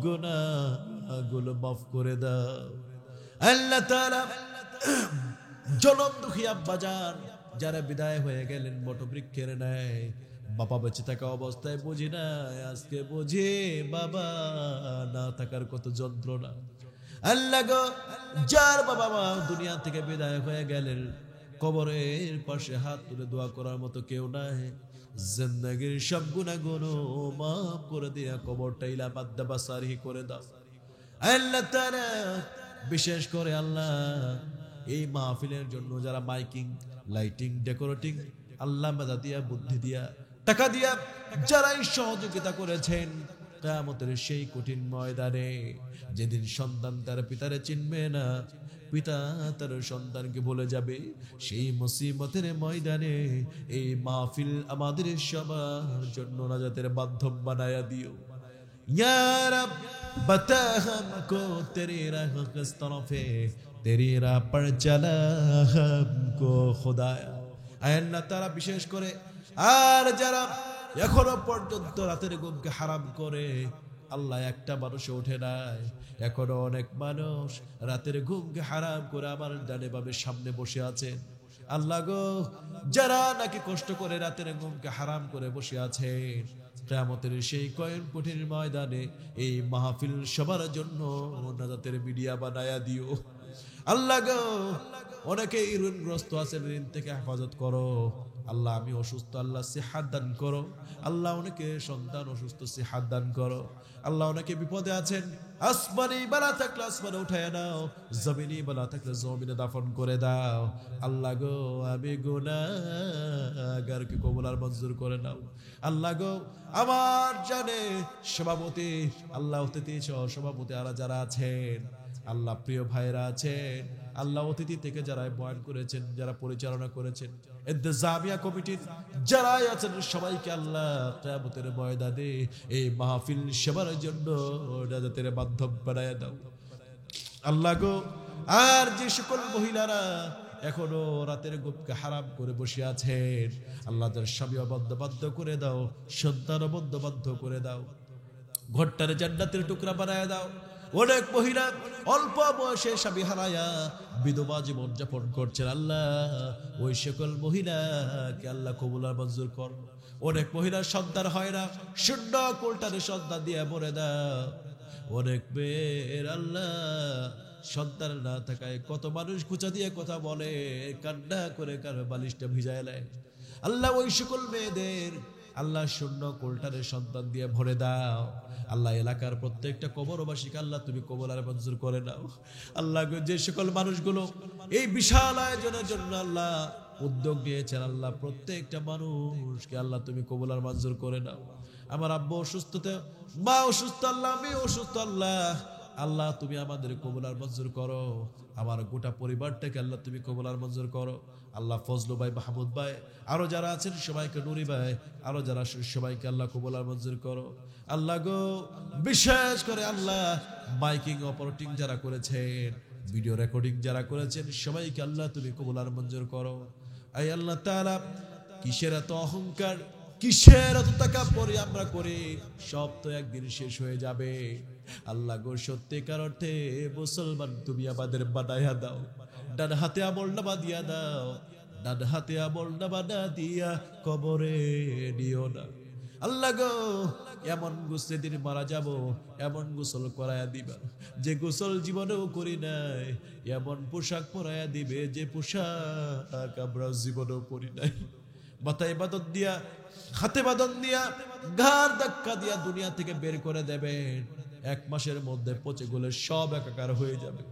গুনাহগুলো মাফ করে দাও। আল্লাহ তাআলা জনম দুঃখী আব্বাজান যারা বিদায় হয়ে গেলেন বটবৃক্ষের ন্যায়, বাবা বেঁচে থাকা অবস্থায় বুঝি না, আজকে বুঝি বাবা না থাকার কত যন্ত্রণা। আল্লাহ গো, যার বাবা মা দুনিয়া থেকে বিদায় হয়ে গেলেন, কবরের পাশে হাত তুলে দোয়া করার মতো কেউ নাই, জিন্দেগির সব গুনাহগুলো মাফ করে দিয়া কবরটা ইলা মাদ্দা বাসারি করে দাও। আল্লাহ তাআলা বিশেষ করে আল্লাহ এই মাহফিলের জন্য যারা মাইকিং, লাইটিং, ডেকোরেটিং, আল্লাহ মেধা দিয়া, বুদ্ধি দিয়া, টাকা দিয়া যারাই সহযোগিতা করেছেন, কিয়ামতের সেই কঠিন ময়দানে যেদিন সন্তান তার পিতারে চিনবে না, পিতা তার সন্তানকে বলে যাবে, সেই মুসিবতের ময়দানে এই মাহফিল আমাদের সবার জন্য নাজাতের মাধ্যম বানায়া দিও। या रब बता हमको तेरी राह किस तरफ है, तेरी राह पर चला हमको खुदाया। আল্লাহ তাআলা বিশেষ করে আর যারা এখনো পর্যন্ত রাতের ঘুমকে হারাম করে, আল্লাহ একটা মানুষ ওঠে নাই, এখনো অনেক মানুষ রাতের ঘুমকে হারাম করে আমার ডানে বামে সামনে বসে আছেন। আল্লাহ গো, যারা নাকি কষ্ট করে রাতের ঘুমকে হারাম করে বসে আছেন, কিয়ামতের সেই কঠিন ময়দানে এই মাহফিল সবার জন্য নাজাতের মিডিয়া বানায়া দিও। আল্লাহ গো, অনেকেই ঋণগ্রস্ত আছেন, ঋণ থেকে হেফাজত করো। আল্লাহ আমি অসুস্থ, আল্লাহ সিহাত দান করো। আল্লাহ অনেকে সন্তান অসুস্থ, সিহাত দান করো। আল্লাহ অনেকে বিপদে আছেন, আসমানি বালা থাকলে আসমানে উঠায় নাও, জমিনি বালা থাকলে জমিনে দাফন করে দাও। আল্লাহ গো, আমি গুনাহগারকে কবুল আর মঞ্জুর করে নাও। আল্লাহ গো, আমার জানে সভাপতি, আল্লাহ অতিথি সহ সভাপতি আর যারা আছেন, আল্লাহ প্রিয় ভাইরা আছেন, আল্লাহ অতিথি থেকে যারা বয়ান করেছেন, যারা পরিচালনা করেছেন, ইন্তেজামিয়া কমিটির যারা আছেন, সবাইকে আল্লাহ কিয়ামতের ময়দানে এই মাহফিল সবার জন্য নাজাতের মাধ্যম বানায়া দাও। আল্লাহ গো, আর যে সকল মহিলারা এখনো রাতের ঘুমকে হারাম করে বসে আছেন, আল্লাহ তার স্বামী বদ্ধ করে দাও, সন্তান বদ্ধ করে দাও, ঘরটারে জান্নাতের টুকরা বানায়া দাও। অনেক মহিলা অল্প বয়সে স্বামী হারায়া বিধবা জীবন যাপন করছেন, আল্লাহ ওই সকল মহিলাকে আল্লাহ কবুল আর মঞ্জুর কর। অনেক মহিলার সন্তান হয় না, শূন্য কোলটারে সন্তান দিয়ে মরে দাও। অনেক মেয়ের আল্লাহ সন্তান না থাকায় কত মানুষ কুচা দিয়ে কথা বলে, কান্না করে কার বালিশটা ভিজায় নেয়। আল্লাহ ওই সকল মেয়েদের আল্লাহ শূন্য কোলটারে সন্তান দিয়ে ভরে দাও। আল্লাহ এলাকার প্রত্যেকটা কবরবাসীকে আল্লাহ তুমি কবর আর মঞ্জুর করে নাও। আল্লাহ যে সকল মানুষগুলো এই বিশাল আয়োজনের জন্য আল্লাহ উদ্যোগ নিয়েছেন, আল্লাহ প্রত্যেকটা মানুষকে আল্লাহ তুমি কবুল আর মঞ্জুর করে নাও। আমার আব্বু অসুস্থতে, মা অসুস্থ, আল্লাহ আমি অসুস্থ, আল্লাহ তুমি আমাদের কবুল আর মঞ্জুর করো। আমার গোটা পরিবারটাকে আল্লাহ তুমি কবুল আর মঞ্জুর করো। আল্লাহ ফজলু ভাই, মাহমুদ ভাই, আরো যারা আছেন সবাইকে, নুরি ভাই, আরো যারা সবাইকে আল্লাহ কবুল আর মঞ্জুর করো। আল্লাহ গো, বিশেষ করে আল্লাহ মাইকিং অপারেটিং যারা করেছেন, ভিডিও রেকর্ডিং যারা করেছেন, সবাইকে আল্লাহ তুমি কবুল আর মঞ্জুর করো। আই আল্লাহ তাআলা, কিসের এত অহংকার, কিসের এত তাকাব্বুরি আমরা করি, সব তো একদিন শেষ হয়ে যাবে। আল্লাহ গো, সত্যিকার অর্থে মুসলমান তুমি আমাদের বানায়া দাও। ডান হাতে আমল নামা দিয়া দাও, ডান হাতে আমল নামা না দিয়া কবরে নিও না। আল্লাহ গো, এমন গোসলে দিন মারা যাব, এমন গোসল করায়া দিবা যে গোসল জীবনেও করি নাই, এমন পোশাক পরায়া দিবে যে পোশাক আমরা জীবনেও পরি নাই। মাথায় বাদন দিয়া, হাতে বাদন দিয়া, ঘাড় ধাক্কা দিয়া দুনিয়া থেকে বের করে দেবেন। 1 মাসের মধ্যে পচে গলে সব একাকার হয়ে যাবে।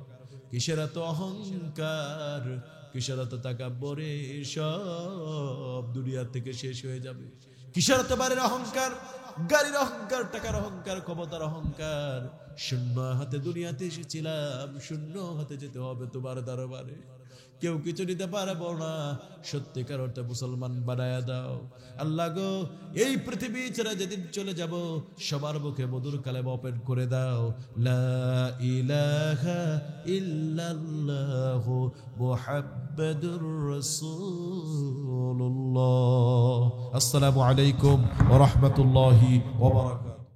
কিসের এত অহংকার, কিসের এত তাকাব্বুরি, সব দুনিয়া থেকে শেষ হয়ে যাবে। কিসের এত বাড়ির অহংকার, গাড়ির অহংকার, টাকার অহংকার, ক্ষমতার অহংকার। শূন্য হাতে দুনিয়াতে এসেছিলাম, শূন্য হাতে যেতে হবে তোমার দরবারে। কেউ কিছু নিতে পারবো না, সত্যিকার অর্থে মুসলমান বানায়া দাও। আল্লাহ গো, এই পৃথিবী ছেড়ে যেদিন চলে যাব, সবার মুখে মধুর কালেমা ওপেন করে দাও, লা ইলাহা ইল্লাল্লাহু মুহাম্মাদুর রাসূলুল্লাহ। আসসালামু আলাইকুম ওয়া রাহমাতুল্লাহি ওয়া বারাকাতুহু।